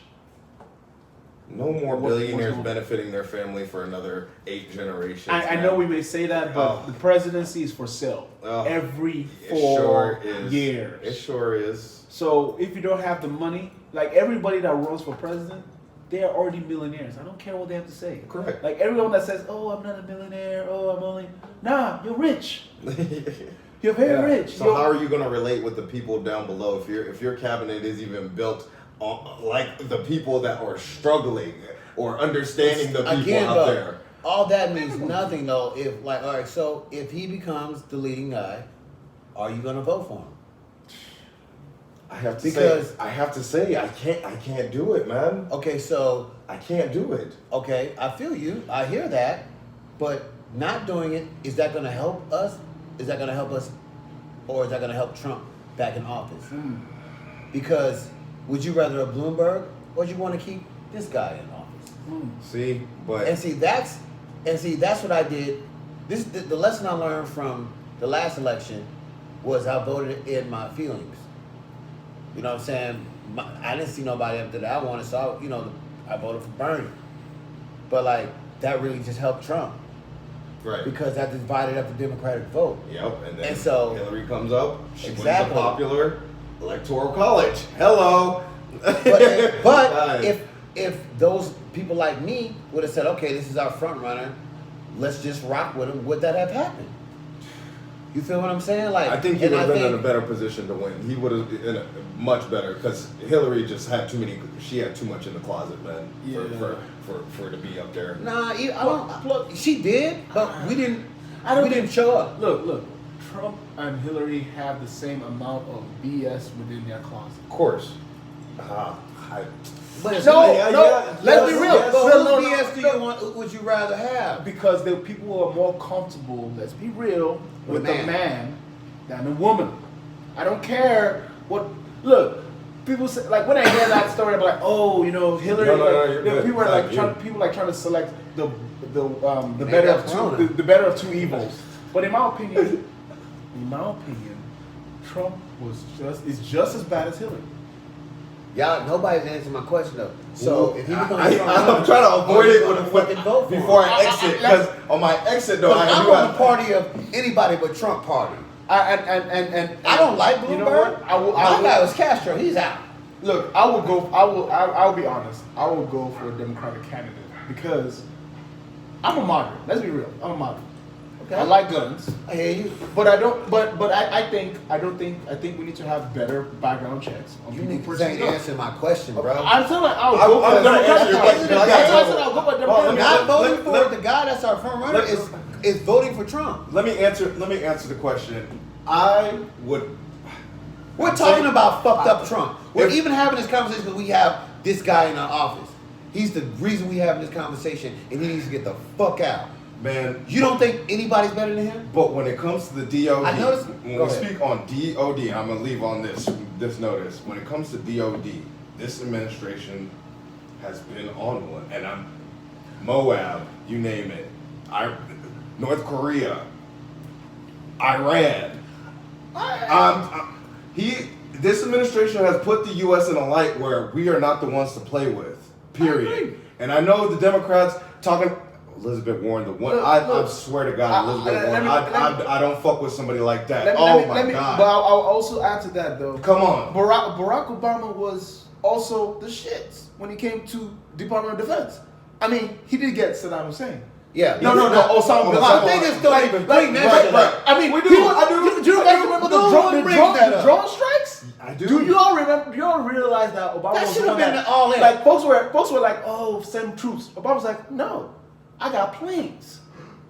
No more billionaires benefiting their family for another 8 generations. I know we may say that, but the presidency is for sale every 4 years. It sure is. So if you don't have the money, like everybody that runs for president, they are already millionaires. I don't care what they have to say. Correct. Like everyone that says, "Oh, I'm not a millionaire. Oh, I'm only..." Nah, you're rich. You're very rich. So how are you going to relate with the people down below if your cabinet is even built like the people that are struggling or understanding the people out there? All that means nothing though. If all right, so if he becomes the leading guy, are you gonna vote for him? I have to say I can't do it, man. Okay, so I can't do it. Okay, I feel you. I hear that, but not doing it, is that gonna help us? Is that gonna help us, or is that gonna help Trump back in office? Because would you rather a Bloomberg, or do you want to keep this guy in office? See, but and see that's what I did the lesson I learned from the last election was I voted in my feelings. You know what I'm saying? I didn't see nobody up there that I wanted, so I voted for Bernie. But like that really just helped Trump. Right. Because that divided up the Democratic vote. Yep. And then so Hillary comes up. She wins exactly. the popular electoral college. Hello. But if those people like me would have said, okay, this is our front runner, let's just rock with him, would that have happened? You feel what I'm saying? Like, I think he would have been in a better position to win. He would have in a much better because Hillary just had too many. She had too much in the closet, man. Yeah. For her to be up there. Nah, I don't. Look, she did, but we didn't. We didn't show up. Look. Trump and Hillary have the same amount of BS within their closet. Of course. But let's be real. What BS do you want? Would you rather have? Because the people are more comfortable. Let's be real with a man than a woman. I don't care what. Look, people say, like when I hear that story, I'm like, oh, Hillary. People are trying to select the better of two evils. But in my opinion, Trump is just as bad as Hillary. Y'all, nobody's answering my question though. So if he becomes I'm trying to avoid it with a fucking vote before I exit. Because on my exit though, I'm on the party of anybody but Trump party. And I don't like Bloomberg. You know what? My guy was Castro. He's out. Look, I'll be honest. I will go for a Democratic candidate because I'm a moderate. Let's be real. I'm a moderate. Okay. I like guns. I hear you. But I don't. But I think we need to have better background checks. You ain't answering my question, bro. I'm telling. I'll go for the Democratic candidate. I'll go for the Democratic. Not voting for the guy that's our front runner is voting for Trump. Let me answer the question. We're talking about fucked up Trump. We're even having this conversation because we have this guy in our office. He's the reason we having this conversation, and he needs to get the fuck out. Man, you don't think anybody's better than him? But when it comes to the DOD, I noticed, when we speak on DOD, and I'm gonna leave on this notice. When it comes to DOD, this administration has been on one, and Moab, you name it, North Korea, Iran. This administration has put the U.S. in a light where we are not the ones to play with. Period. And I know the Democrats talking. Elizabeth Warren, I swear to God, Elizabeth Warren, I don't fuck with somebody like that. My God. But I'll also add to that though. Come on. Barack Obama was also the shits when he came to Department of Defense. I mean, he did get Saddam Hussein. Yeah. No. Osama bin Laden. I think it's don't even bring that shit. Right. I mean, do you guys remember the drone strikes? I do. Do you all remember? Do you all realize that Obama that was should have been all in? Like folks were like, oh, send troops. Obama was like, no, I got planes.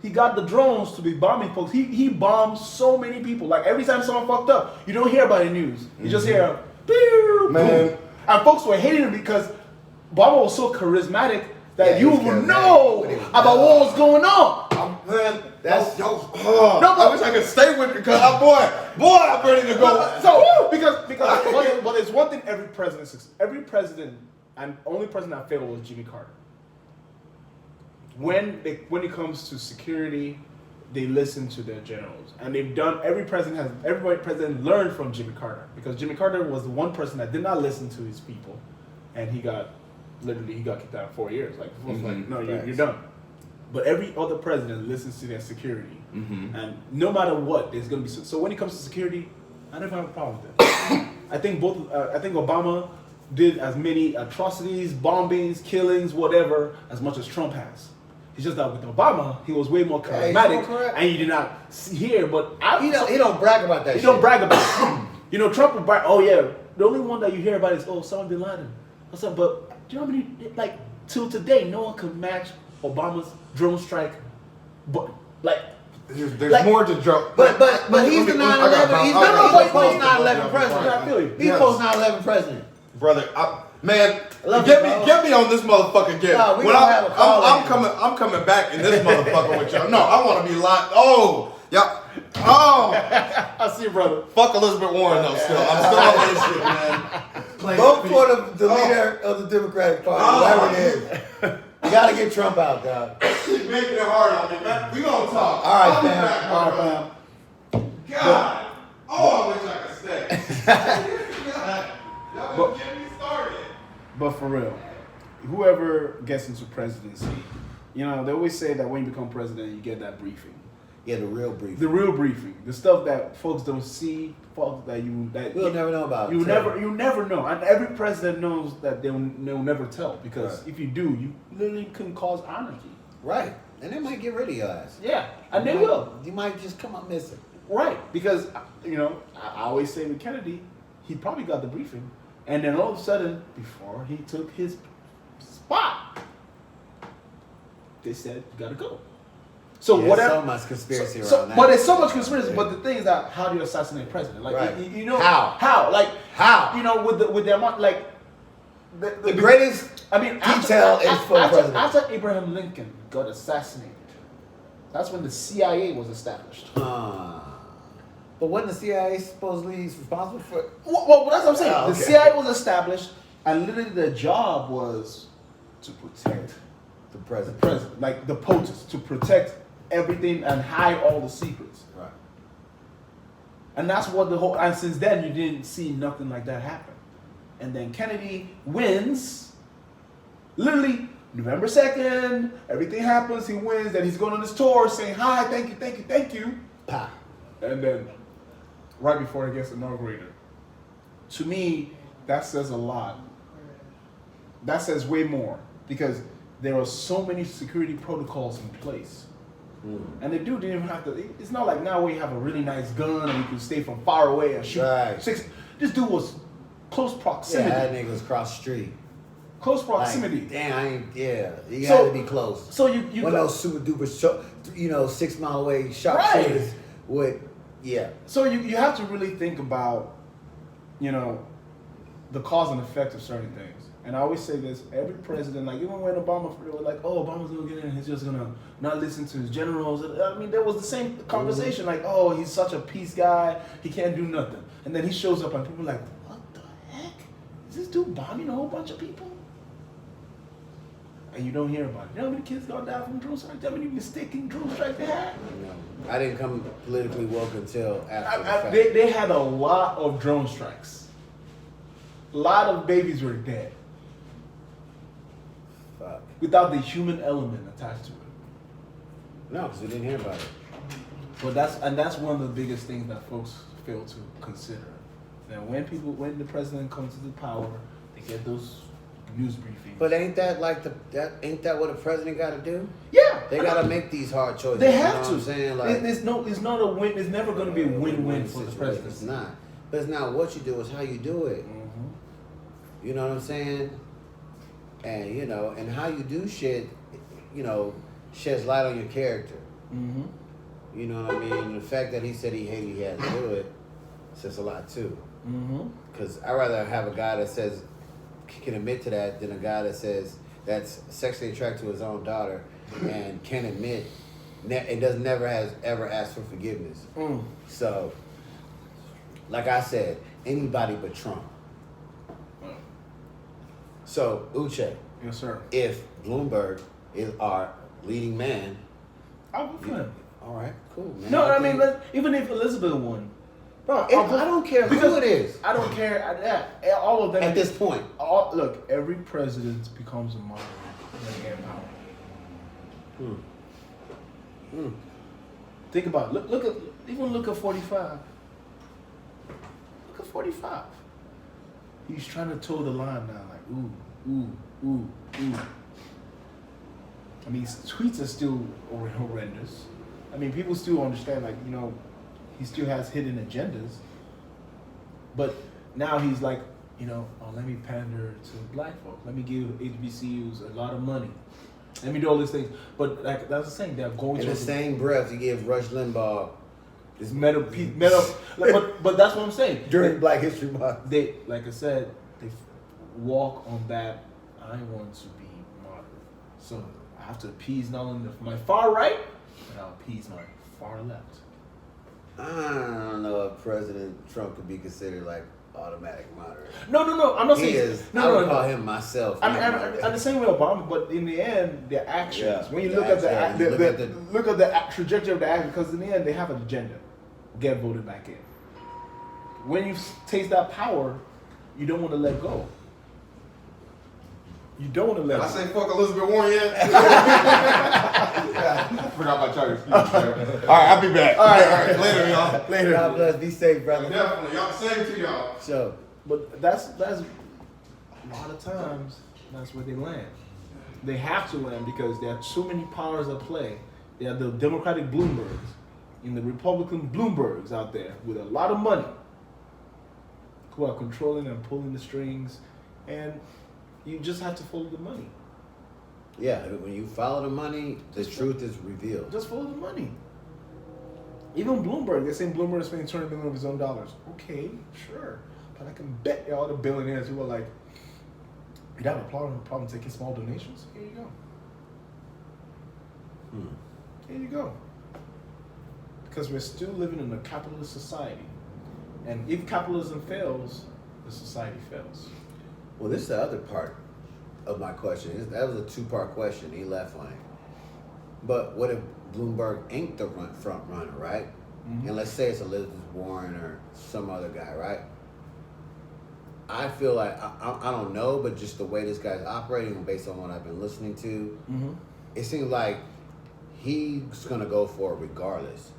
He got the drones to be bombing folks. He bombed so many people. Like every time someone fucked up, you don't hear about the news. You just hear, boom. And folks were hating him because Obama was so charismatic that you would know about what was going on. Man, that's I wish I could stay with you because I'm ready to go. So because there's one thing every president and only president that failed was Jimmy Carter. When it comes to security, they listen to their generals, and they've done. Every president learned from Jimmy Carter because Jimmy Carter was the one person that did not listen to his people, and he got kicked out in 4 years. Like no, you're done. But every other president listens to their security, and no matter what, there's going to be. So when it comes to security, I never have a problem with that. I think Obama did as many atrocities, bombings, killings, whatever, as much as Trump has. It's just that with Obama, he was way more charismatic, and you did not hear. But he don't brag about that. He don't brag about it. Trump would brag. Oh yeah, the only one that you hear about is Osama bin Laden. But do you know how many? Till today, no one could match Obama's drone strike. But there's more to drone. But he's the 9/11. He's the post 9/11 president. He's post 9/11 president. Brother, get me on this motherfucker again. No, I'm coming back in this motherfucker with y'all. No, I want to be live. Oh, yeah. Oh, I see you, brother. Fuck Elizabeth Warren though. Still, I'm still on this shit, man. Vote for the leader of the Democratic Party, whoever it is. gotta get Trump out, dog. He's making it hard on me, man. We gonna talk. All right, I'll be fam. back, All bro. right, fam. God. Oh, I wish I could stay. God. Y'all But- get me started. But for real, whoever gets into presidency, you know, they always say that when you become president, you get that briefing. Yeah, the real brief. The real briefing, the stuff that folks don't see, folks that We'll never know about. you never know. And every president knows that they'll never tell, because Right. if you do, you literally can cause anarchy. Right, and they might get rid of your ass. Yeah, and they You might- will. You might just come up missing. Right, because you know, I always say with Kennedy, he probably got the briefing, and then all of a sudden, before he took his spot, they said you gotta go. So Yeah, whatever. so much conspiracy around that. But there's so much conspiracy. But the thing is that how do you assassinate a president? Like Right. you know How? like How? you know with the amount like The greatest I mean detail is for the president. after Abraham Lincoln got assassinated, that's when the CIA was established. But wasn't the CIA supposedly responsible for? Well, that's what I'm saying. Oh, okay. The CIA was established, and literally the job was to protect The the president. president, like the POTUS, to protect everything and hide all the secrets. Right. And that's what the whole. And since then, you didn't see nothing like that happen. And then Kennedy wins. Literally, November 2nd, everything happens. He wins. Then he's going on his tour saying, "Hi, thank you, thank you, thank you." Pa. And then, right before he gets inaugurated, to me, that says a lot. That says way more, because there are so many security protocols in place. And the dude didn't even have to. It's not like now where you have a really nice gun and you can stay from far away and shoot. Right. This dude was close Yeah, proximity. that nigga's cross the street. Close proximity. Like, damn, I ain't. Yeah, you So- had to be close. So you One got- of those super duper, 6 mile away shot Right. shooters with, yeah. So you have to really think about, you know, the cause and effect of certain things. And I always say this, every president, like even when Obama, they were like, oh, Obama's gonna get in, he's just gonna not listen to his generals. I mean, there was the same conversation, like, oh, he's such a peace guy, he can't do nothing. And then he shows up and people are like, what the heck? Is this dude bombing a whole bunch of people? And you don't hear about it. You know how many kids got died from drone strikes? How many mistaken drone strikes they had? No, I didn't come politically woke until after the fact. They had a lot of drone strikes. A lot of babies were dead Fuck. without the human element attached to it. No, because we didn't hear about it. But that's one of the biggest things that folks fail to consider. That when the president comes to the power, they get those news briefings. But ain't that like ain't that what a president got to do? yeah, They got to make these hard choices. They you know have what to. I'm saying? Like, It's not a win. It's never going to be a win-win for the situation. president. It's not. But it's not what you do; it's how you do it. Mm-hmm. You know what I'm saying? And you know, and how you do shit, you know, sheds light on your character. Mm-hmm. You know what I mean? The fact that he said he hated he had to do it says a lot too. Mm-hmm. Because I'd rather have a guy that says can admit to that than a guy that says that's sexually attracted to his own daughter and can admit and never has ever asked for forgiveness. Mm. So, like I said, anybody but Trump. So, Uche, Yes, sir. if Bloomberg is our leading man, I'll vote for him. all right, cool, man. No, I mean, think- even if Elizabeth won, bro, I don't care who it is I don't care. All of them. at this point. Look, every president becomes a model when they get in power. Think about it. Look at 45. Look at 45. He's trying to toe the line now, like ooh. I mean, his tweets are still horrendous. I mean, people still understand, like, you know, he still has hidden agendas. But now he's like, you know, oh, let me pander to black folks. Let me give HBCUs a lot of money. Let me do all these things. But like that's the thing, they're going In to the same breath, you give Rush Limbaugh this metal. But that's what I'm saying. during Black History Month. They, like I said, they walk on that. I want to be moderate, so I have to appease not only my far right, but I'll appease my far left. I don't know if President Trump could be considered like automatic monitor. No. I'm not He saying is. no. I would call him myself. I'm the same way Obama, but in the end, their actions. Yeah, When you the look at actions, look at the trajectory of the action, because in the end, they have an agenda. Get voted back in. When you taste that power, you don't want to let go. You don't want to let Did go. I say fuck Elizabeth Warren yet? Forgot my charger. All right, I'll be back. All right. Later, y'all. Later. God bless. Be safe, brother. Definitely. Y'all same to y'all. So, But that's a lot of times that's where they land. They have to land because there are so many powers at play. There are the Democratic Bloombergs and the Republican Bloombergs out there with a lot of money who are controlling and pulling the strings, and you just have to follow the money. yeah, when you follow the money, the truth is revealed. Just follow the money. Even Bloomberg, they're saying Bloomberg is spending $200 million of his own dollars. Okay, sure. But I can bet all the billionaires who are like, you don't have a problem taking small donations? Here you go. Here you go. Because we're still living in a capitalist society. And if capitalism fails, the society fails. Well, this is the other part of my question. That was a two-part question. He left one. But what if Bloomberg ain't the front runner, right? Mm-hmm. And let's say it's Elizabeth Warren or some other guy, right? I feel like, I don't know, but just the way this guy's operating based on what I've been listening to, it seems like he's going to go for it regardless.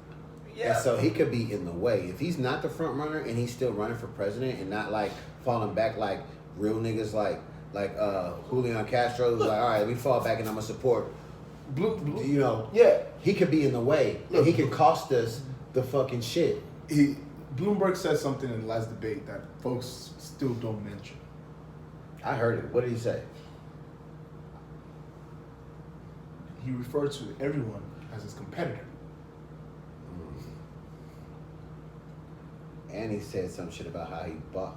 Yeah. And so he could be in the way. If he's not the front runner and he's still running for president and not like falling back like real niggas like Julian Castro who's like, all right, we fall back and I'm going to support, you know. Yeah. He could be in the way. And he could cost us the fucking shit. Bloomberg said something in the last debate that folks still don't mention. I heard it. What did he say? He referred to everyone as his competitor. And he said some shit about how he bought.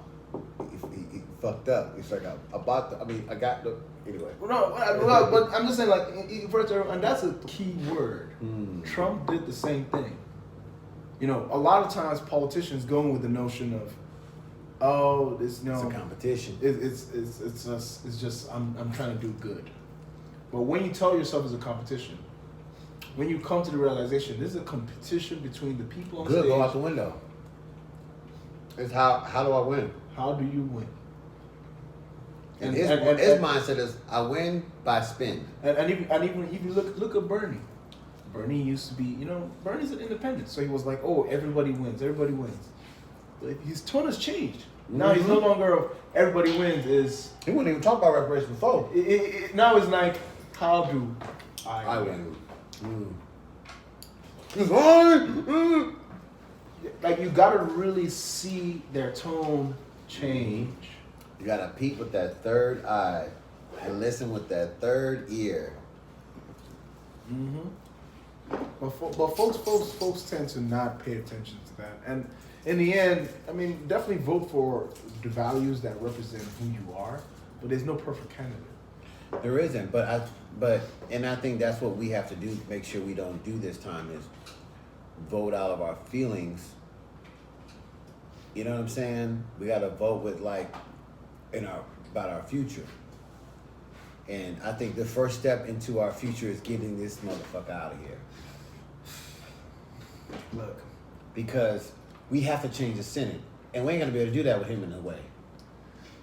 He fucked up. He's like, I bought the. I mean, I got the. Anyway. Well, but I'm just saying, like, he referred to, and that's a key word. Trump did the same thing. You know, a lot of times politicians go in with the notion of, oh, it's It's a competition. It's just I'm trying to do good. But when you tell yourself it's a competition, when you come to the realization this is a competition between the people on Good, stage. go out the window. It's how do I win? How do you win? And his mindset is I win by spin. And even if you look at Bernie. Bernie used to be, you know, Bernie's an independent, so he was like, oh, everybody wins. But his tone has changed. Now he's no longer everybody wins. He wouldn't even talk about reparations before. Now it's like, how do I win? Like, you gotta really see their tone change. You gotta peek with that third eye and listen with that third ear. But folks tend to not pay attention to that. And in the end, I mean, definitely vote for the values that represent who you are. But there's no perfect candidate. There isn't, but I think that's what we have to do to make sure we don't do this time is vote out of our feelings. You know what I'm saying? We gotta vote with about our future. And I think the first step into our future is getting this motherfucker out of here. Look, because we have to change the Senate, and we ain't gonna be able to do that with him in the way.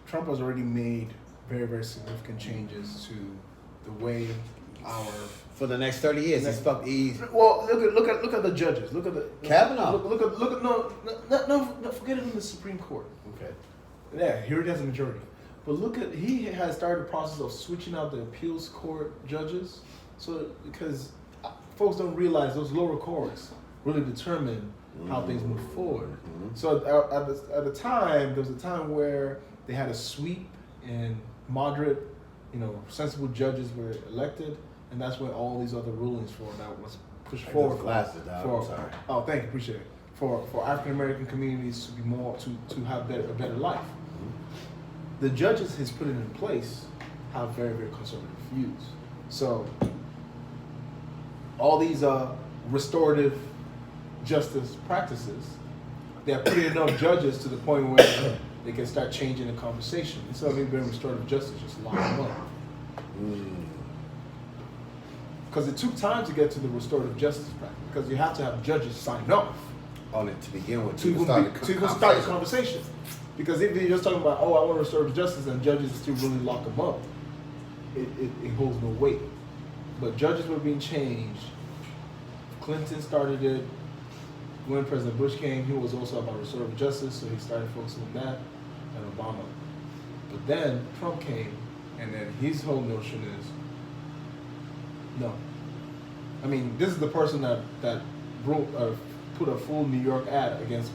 Trump has already made very, very significant changes to the way for the next 30 years. Well, look at the judges. Look at the Kavanaugh. Look at no. Forget it in the Supreme Court. Okay. Yeah, here it has a majority. But he has started the process of switching out the appeals court judges. So because folks don't realize those lower courts really determine how things move forward. So at the time, there was a time where they had a sweep and moderate, sensible judges were elected, and that's where all these other rulings for that was pushed forward. Oh, thank you, appreciate it. For African American communities to be more to have a better life. The judges he's put in place have very, very conservative views. So all these restorative justice practices, they're putting enough judges to the point where they can start changing the conversation. Instead of it being restorative justice, just lock them up. Because it took time to get to the restorative justice practice, because you have to have judges sign off On it to begin with. to even start the conversation. Because if you're just talking about, oh, I want restorative justice, and judges still really lock them up, it holds no weight. But judges were being changed. Clinton started it. When President Bush came, he was also about restorative justice, so he started focusing on that, and Obama. But then Trump came, and then his whole notion is, no. I mean, this is the person that wrote, put a full New York ad against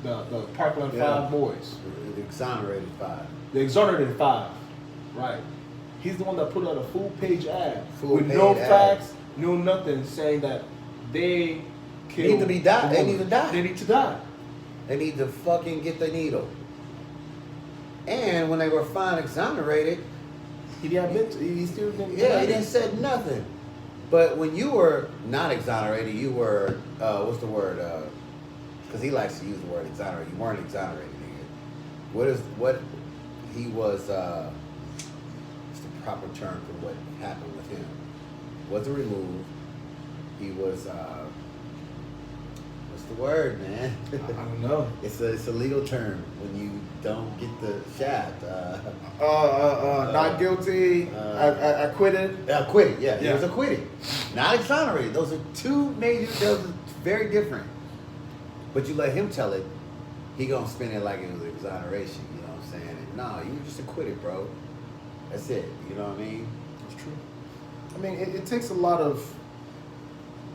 the Parkland Five boys. The exonerated 5. The exonerated 5, right? He's the one that put out a full page ad with Full-page no ad. facts, no nothing, saying that they killed. Need to be died. the They woman. need to die. They need to die. They need to fucking get the needle. And when they were finally exonerated, He still didn't. he didn't say nothing. But when you were not exonerated, you were, what's the word? Because he likes to use the word exonerated. You weren't exonerated, nigga. What he was, what's the proper term for what happened with him? Wasn't removed. He was, what's the word, man? I don't know. It's a legal term when you don't get the shaft. Not guilty. Acquitted. Acquitted, yeah. He Yeah. was acquitted. Not exonerated. Those are two major, those are very different. But you let him tell it, he gonna spin it like it was exoneration, you know what I'm saying? And no, you were just acquitted, bro. That's it, you know what I mean? It's true. I mean, it takes a lot of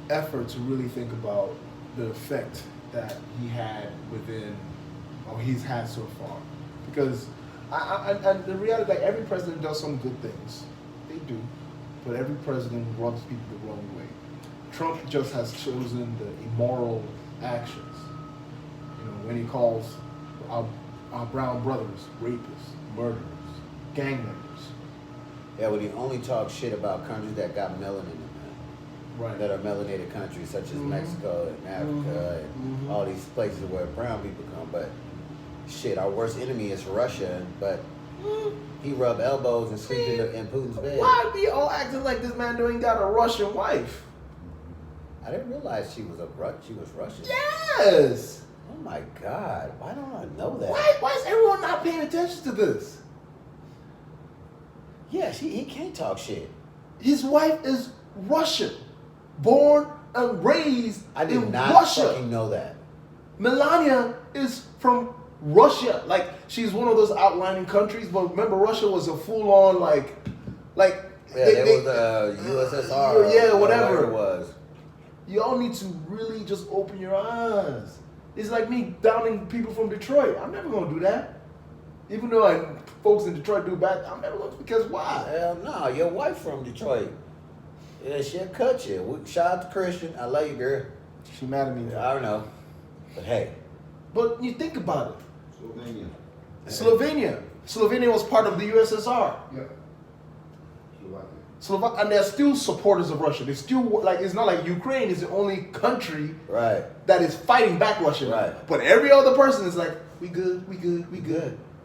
effort to really think about the effect that he had within, or he's had so far. Because, and the reality, like, every president does some good things. They do. But every president rubs people the wrong way. Trump just has chosen the immoral actions. You know, when he calls our brown brothers rapists, murderers, gang members. Yeah, when he only talks shit about countries that got melanin in them. Right. That are melanated countries such as Mexico and Africa and all these places where brown people come. But shit, our worst enemy is Russia, but he rubbed elbows and sleep in Putin's bed. Why be all acting like this man ain't got a Russian wife? I didn't realize she was Russian. Yes. Oh my God, why don't I know that? Why is everyone not paying attention to this? Yeah, he can't talk shit. His wife is Russian, born and raised I did in not Russia. fucking know that. Melania is from Russia. Like, she's one of those outlining countries, but remember, Russia was a full-on Yeah, there was USSR. Yeah, or whatever it was. Y'all need to really just open your eyes. It's like me downing people from Detroit. I'm never gonna do that. Even though folks in Detroit do bad, I'm never gonna, because why? Hell no, your wife from Detroit. Yeah, she'll cut you. Shout out to Christian. I love you, girl. She mad at me. I don't know. But hey. But you think about it. Slovenia was part of the USSR. Yeah. And they're still supporters of Russia. They still, like, it's not like Ukraine is the only country Right. that is fighting back Russia. Right. But every other person is like, we good.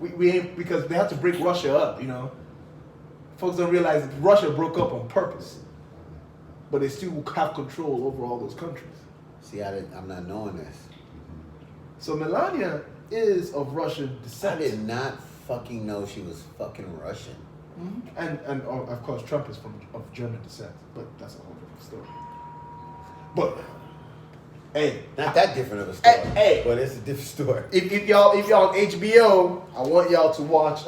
We ain't, because they have to break Russia up, you know. Folks don't realize that Russia broke up on purpose. But they still have control over all those countries. See, I'm not knowing this. So Melania is of Russian I descent. did not fucking know she was fucking Russian. And of course Trump is of German descent, but that's a whole different story. But hey, Not that different of a story. Hey. But it's a different story. if y'all on HBO, I want y'all to watch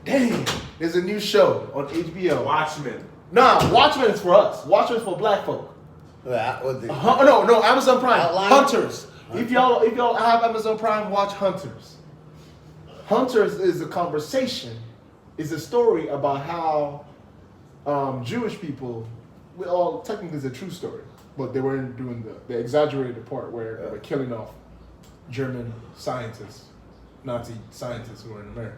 dang, there's a new show on HBO. Watchmen. Nah, Watchmen is for us. Watchmen is for black folk. No, Amazon Prime. Outline? Hunters. If y'all have Amazon Prime, watch Hunters. Hunters is a conversation, is a story about how Jewish people, technically it's a true story, but they weren't doing the exaggerated part where they were killing off German scientists, Nazi scientists who were in America.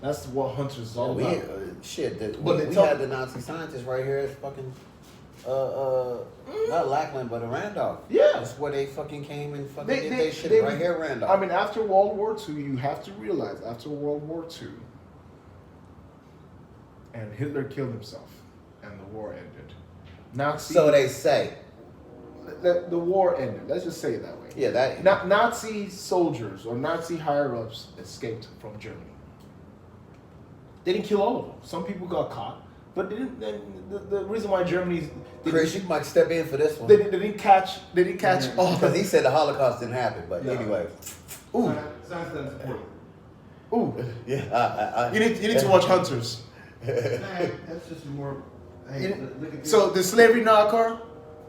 That's what Hunters is all about. We But had the Nazi scientists right here. It's fucking not Lackland, but Randolph. Yeah. That's where they fucking came and fucking They- did they- their shit they- right here, at Randolph. I mean, after World War II, you have to realize, after World War II, and Hitler killed himself, and the war ended. Nazi, so they say. the war ended. Let's just say it that way. Yeah, that. Nazi soldiers or Nazi higher-ups escaped from Germany. They didn't kill all of them. Some people got caught, but they didn't. The reason why Germany, Chris, you might step in for this one. they didn't catch all. Because he said the Holocaust didn't happen, but anyway. Ooh, Science doesn't support it. ooh. Yeah, You need to watch Hunters. Nah, that's just more. Hey, look at this. So the slavery not occur?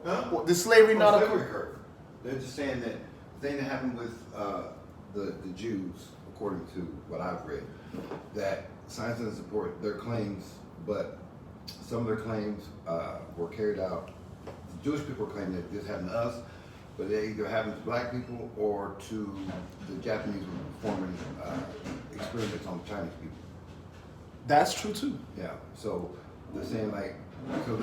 Huh? The slavery not slavery occur? occurred. They're just saying that the thing that happened with the Jews, according to what I've read, that science doesn't support their claims, but some of their claims were carried out. The Jewish people are claiming that this happened to us, but it either happened to black people or to the Japanese who were performing experiments on Chinese people. That's true too. Yeah, so they're saying like, so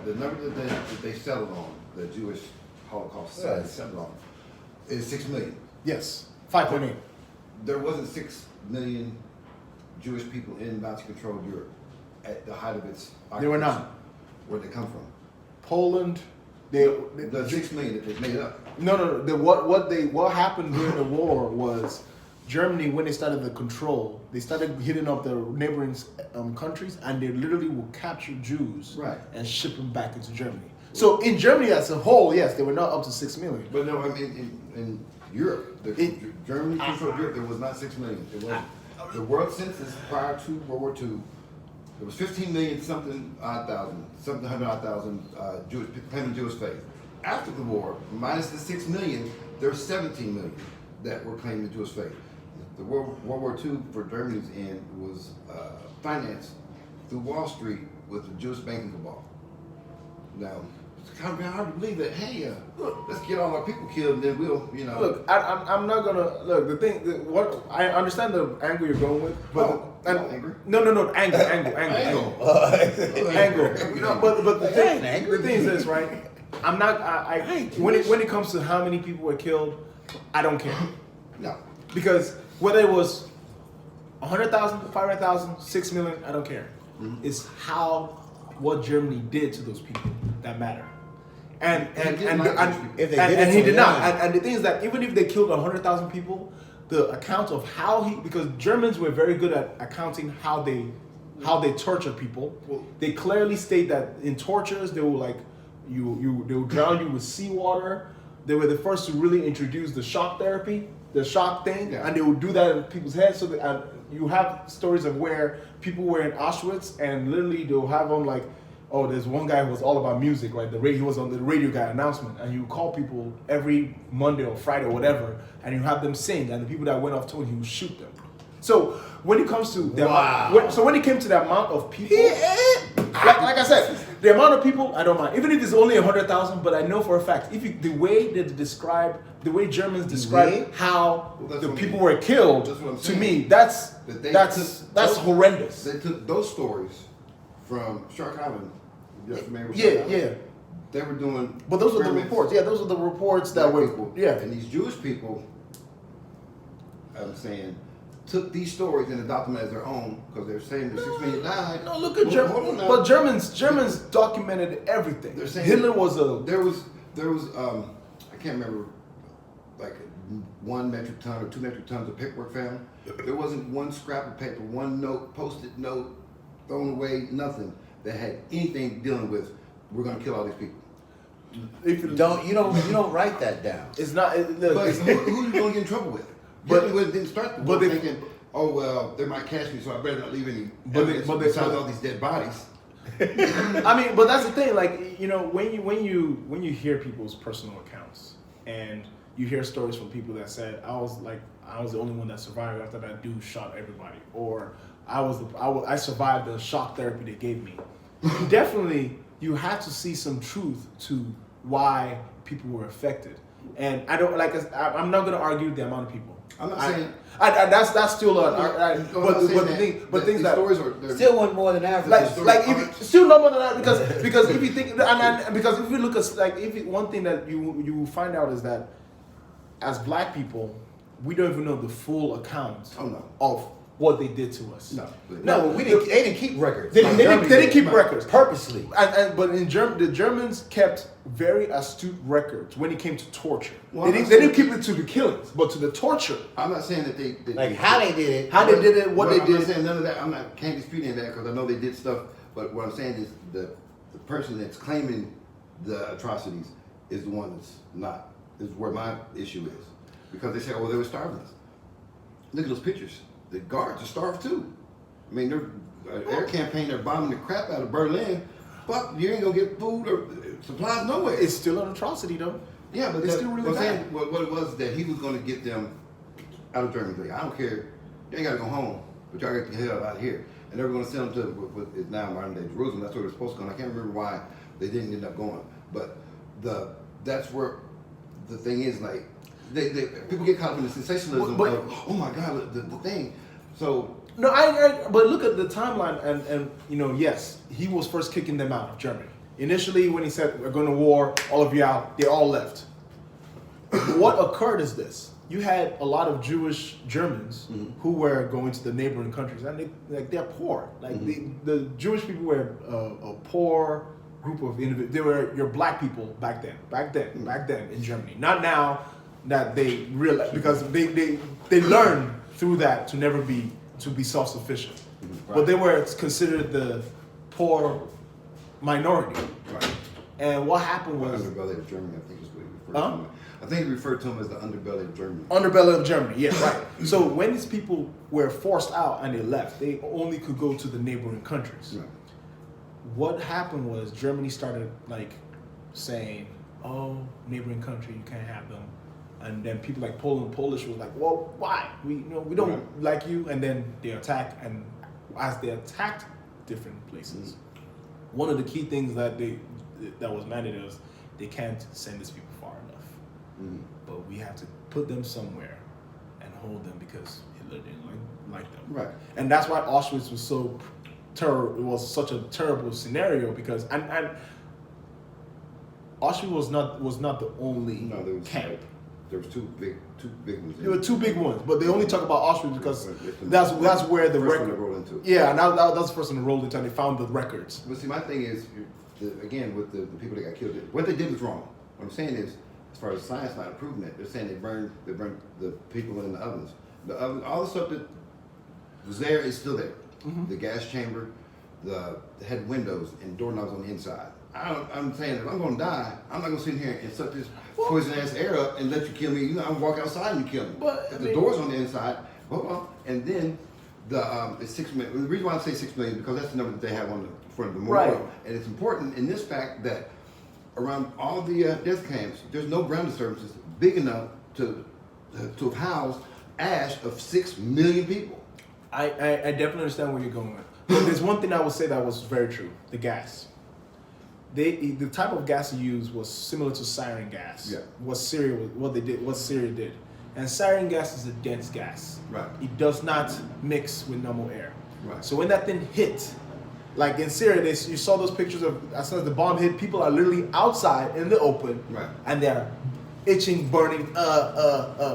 the number that they settled on, the Jewish Holocaust Society Yes. settled on, is 6 million. Yes, 5.8. There wasn't 6 million Jewish people in Nazi-controlled Europe at the height of its occupation. There were not. Where'd they come from? Poland. The 6 million that they made up. No. What happened during the war was Germany, when they started the control, they started hitting up the neighboring countries, and they literally will capture Jews Right. and ship them back into Germany. So in Germany as a whole, yes, they were not up to 6 million. But no, I mean in Europe, Germany controlled Europe. There was not 6 million. It wasn't. The world census prior to World War II, there was 15 million something odd thousand, something hundred odd thousand Jewish people claiming Jewish faith. After the war, minus the 6 million, there were 17 million that were claiming the Jewish faith. The World War II for Germany's end was financed through Wall Street with the Jewish banking cabal. Now, it's kind of hard to believe that, hey, look, let's get all our people killed and then we'll, you know. Look, I'm not gonna look. The thing, what I understand the angle you're going with, but Angry? No, angle. No, but the thing is this, right? I'm not. When it comes to how many people were killed, I don't care. No. Because whether it was 100,000, 500,000, 6 million, I don't care. Mm-hmm. It's what Germany did to those people that matter. And he did not. And the thing is that even if they killed 100,000 people, the account of because Germans were very good at accounting how they torture people. They clearly state that in tortures they will they will drown you with seawater. They were the first to really introduce the shock therapy, the shock thing, and they would do that in people's heads. So you have stories of where people were in Auschwitz and literally they'll have them like, oh, there's one guy who was all about music, right? He was on the radio guy announcement, and you call people every Monday or Friday or whatever, and you have them sing, and the people that went off tour, he would shoot them. So when it comes to when it came to the amount of people, like I said, the amount of people, I don't mind. Even if it's only 100,000, but I know for a fact, the way Germans describe how the people were killed, to me, that's horrendous. They took those stories from Shark Island. You're familiar with Yeah, Shark Island? yeah. They were doing. But those are the experiments. reports. Yeah, those are the reports that were. People. Yeah. And these Jewish people, I'm saying, took these stories and adopted them as their own because they're saying there's 6 million died. No, look at Germany. But Germans documented everything. They're saying Hitler was there was I can't remember, like 1 metric ton or 2 metric tons of paperwork found. There wasn't one scrap of paper, one note, post-it note, thrown away, nothing that had anything dealing with we're gonna kill all these people. You don't write that down. It's not. But who are you gonna get in trouble with? But- But didn't start the war thinking, oh well, they might catch me, so I better not leave any evidence besides all these dead bodies. I mean, but that's the thing. Like, when you hear people's personal accounts and you hear stories from people that said, I was the only one that survived after that dude shot everybody, or I survived the shock therapy they gave me. Definitely, you have to see some truth to why people were affected. And I'm not going to argue the amount of people. I'm not saying. That's still a. But things that stories are Still want more than average. if still no more than that because if you think because if you look at one thing that you find out is that as black people we don't even know the full account of what they did to us. No, they didn't keep records. They didn't keep records purposely. But in the Germans kept very astute records when it came to torture. Well, they didn't keep it to the killings, but to the torture. I'm not saying that they Like how they did it. How they did it, what they I'm did. not saying none of that. Can't dispute any of that because I know they did stuff. But what I'm saying is the person that's claiming the atrocities is the one that's not. Is where my issue is because they say, oh, they were starving us. Look at those pictures. The guards are starved too. I mean, they're air campaign. They're bombing the crap out of Berlin. But you ain't gonna get food or supplies nowhere. It's still an atrocity, though. Yeah, but it's still really bad. What it was that he was gonna get them out of Germany. I don't care. They ain't gotta go home, but y'all got to get the hell out of here. And they were gonna send them to what is now modern day Jerusalem. That's where they're supposed to go. And I can't remember why they didn't end up going. But that's where the thing is like. People get caught up in the sensationalism of, oh my God, the thing. So no, but look at the timeline, and yes, he was first kicking them out of Germany. Initially, when he said we're going to war, all of you out, they all left. What occurred is this: you had a lot of Jewish Germans who were going to the neighboring countries, and they're poor. Like the Jewish people were a poor group of individuals. They were your black people back then in Germany. Not now. That they realize because they learned through that to never be self-sufficient, but they were considered the poor minority. Right. And what happened was underbelly of Germany. I think is what he referred to him. I think he referred to him as the underbelly of Germany. Underbelly of Germany, yeah, right. So when these people were forced out and they left, they only could go to the neighboring countries. Right. What happened was Germany started saying, "Oh, neighboring country, you can't have them." And then people like Polish was like, well, why? We don't like you. And then they attack, and as they attacked different places, one of the key things that was mandated was they can't send these people far enough. But we have to put them somewhere and hold them because Hitler didn't like them. Right. And that's why Auschwitz was so terrible. It was such a terrible scenario because and Auschwitz was not the only camp. There was two big ones. There were two big ones, but they only talk about Auschwitz because that's where the record rolled into. Yeah, and that's the first one that rolled into, and they found the records. But see, my thing is, again, with the people that got killed, what they did was wrong. What I'm saying is, as far as science not proving it, they're saying they burned the people in the ovens. The oven, all the stuff that was there is still there. The gas chamber, the had windows and doorknobs on the inside. I'm saying if I'm gonna die, I'm not gonna sit here and suck this poison ass air up and let you kill me. I'm gonna walk outside and you kill me. But if the door's on the inside, and then it's 6 million. The reason why I say 6 million is because that's the number that they have on the front of the memorial. Right. And it's important in this fact that around all the death camps, there's no ground disturbances big enough to house ash of 6 million people. I definitely understand where you're going with. But there's one thing I would say that was very true: the gas. The type of gas they used was similar to sarin gas. Yeah. What Syria did. And sarin gas is a dense gas. Right. It does not mix with normal air. Right. So when that thing hit, like in Syria, you saw those pictures of as soon as the bomb hit, people are literally outside in the open, right, and they're itching, burning,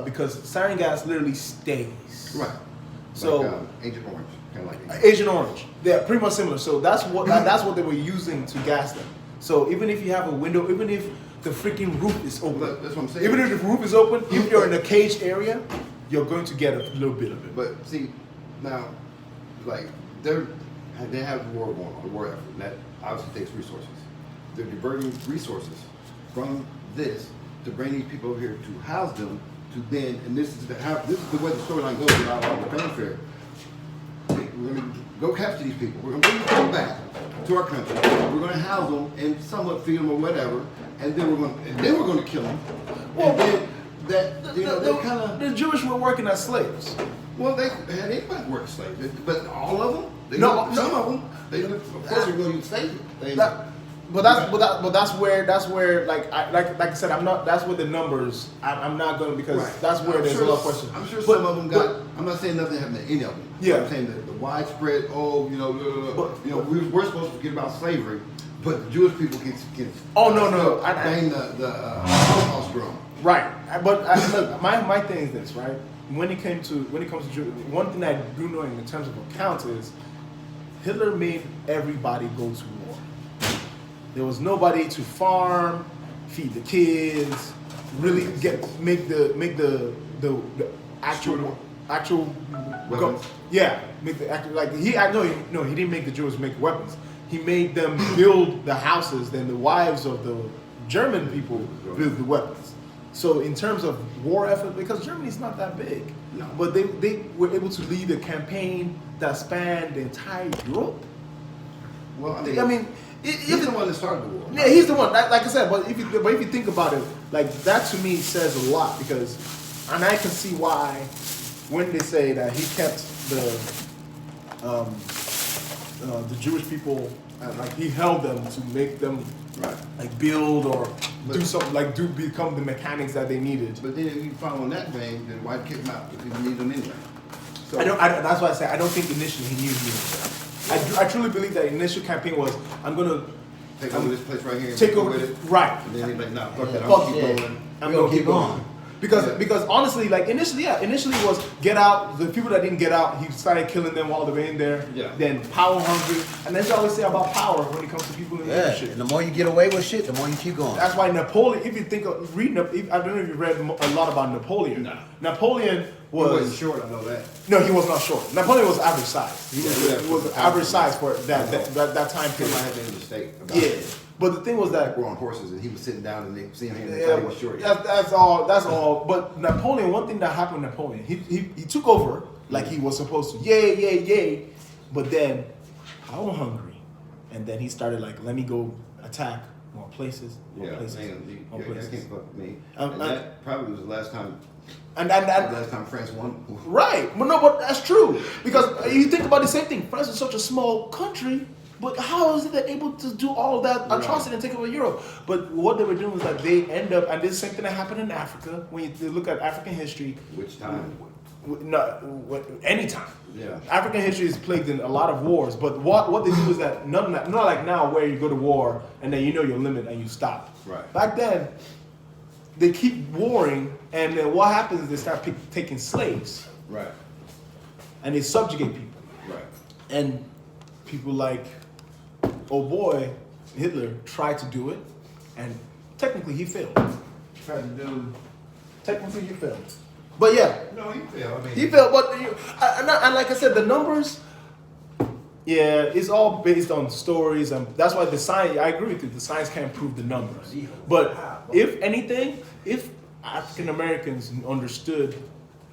because sarin gas literally stays. Right. So like, Agent Orange, kind of like Agent Orange. They're pretty much similar. So that's what they were using to gas them. So even if you have a window, even if the freaking roof is open, that's what I'm saying. Even if the roof is open, if you're in a caged area, you're going to get a little bit of it. But see, now, like they have the war going on, the war effort, and that obviously takes resources. They're diverting resources from this to bring these people over here to house them, to then, and this is the way the storyline goes without all the fanfare. We're going to go capture these people. We're going to bring them back to our country. We're going to house them and somewhat feed them or whatever, and then we're going to kill them. Well, and then they kind of the Jewish were working as slaves. Well, they had anybody work slaves, but all of them. Some of them. Of course, they're going to use slavery. But that's where like I said, I'm not. That's where the numbers. I'm not going to, because Right. that's where I'm there's sure a lot of questions. I'm sure But- some of them got. I'm not saying nothing happened to any of them. Yeah. I'm saying that the widespread. Oh, we're supposed to forget about slavery, but the Jewish people can. Oh, no. Bang the Holocaust drum. Right, but look, my thing is this, right? When it comes to one thing I do know in terms of accounts is Hitler made everybody go to war. There was nobody to farm, feed the kids, really make the actual Weapons? yeah, make the actual, like he didn't make the Jews make weapons. He made them build the houses. Then the wives of the German people build the weapons. So in terms of war effort, because Germany's not that big, No. but they were able to lead a campaign that spanned the entire Europe. Well, he's the one that started the war. Yeah, he's the one. Like I said, but if you think about it, like that to me says a lot, because, and I can see why when they say that he kept the Jewish people, like he held them to make them Right. like build or But- do something, like become the mechanics that they needed. But then if you follow in that vein, then why kick him out if you need them anyway? So That's why I say I don't think initially he knew he was there. I truly believe that initial campaign was, I'm gonna take over this place right here and take go over with it. right. And then he's like, nah, fuck that. Fuck I'm keep yeah. going. I'm We're gonna gonna keep keep going. going. Because honestly, like initially was get out. The people that didn't get out, he started killing them while they were in there. Yeah. Then power hungry, and that's what I always say about power when it comes to people in Yeah, leadership. and the more you get away with shit, the more you keep going. That's why Napoleon. If you think of reading, I don't know if you read a lot about Napoleon. No. Napoleon He wasn't was short, I know that. no, he was not short. Napoleon was average size. He Yeah, was yeah. average size for that time He period. might have made a mistake about Yeah, it. but the thing was that We're on horses and he was sitting down and they see him here and they yeah, thought he was short. that's all. That's all. But Napoleon, one thing that happened with Napoleon, he took over like he was supposed to. Yay. But then, power hungry, and then he started like, let me go attack more places. More Yeah, places. man, more that places. can't fuck with me. Um, And that probably was the last time And France won. right, but that's true, because you think about the same thing. France is such a small country, but how is it they're able to do all that atrocity and take over Europe? But what they were doing was that they end up, and this is the same thing that happened in Africa. When you look at African history, Which time? anytime. Yeah. African history is plagued in a lot of wars, but what they do is that not like now where you go to war and then you know your limit and you stop. Right. Back then, they keep warring, and then what happens is they start taking slaves Right. and they subjugate people. Right. And people like, oh boy, Hitler tried to do it, and technically he failed. Technically he failed. But yeah, No, he failed. I mean, he failed. But and like I said, the numbers, yeah, it's all based on stories, and that's why the science. I agree with you. The science can't prove the numbers. But if anything, if African Americans understood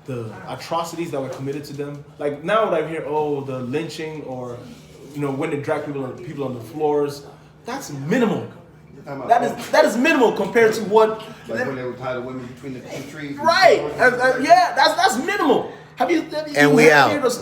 the atrocities that were committed to them, like now that I hear, oh, the lynching or when they drag people on the floors, that's minimal. That is minimal compared to what. like when they would tie the women between the two trees. Right. Yeah, that's minimal. Have you And we heard out. the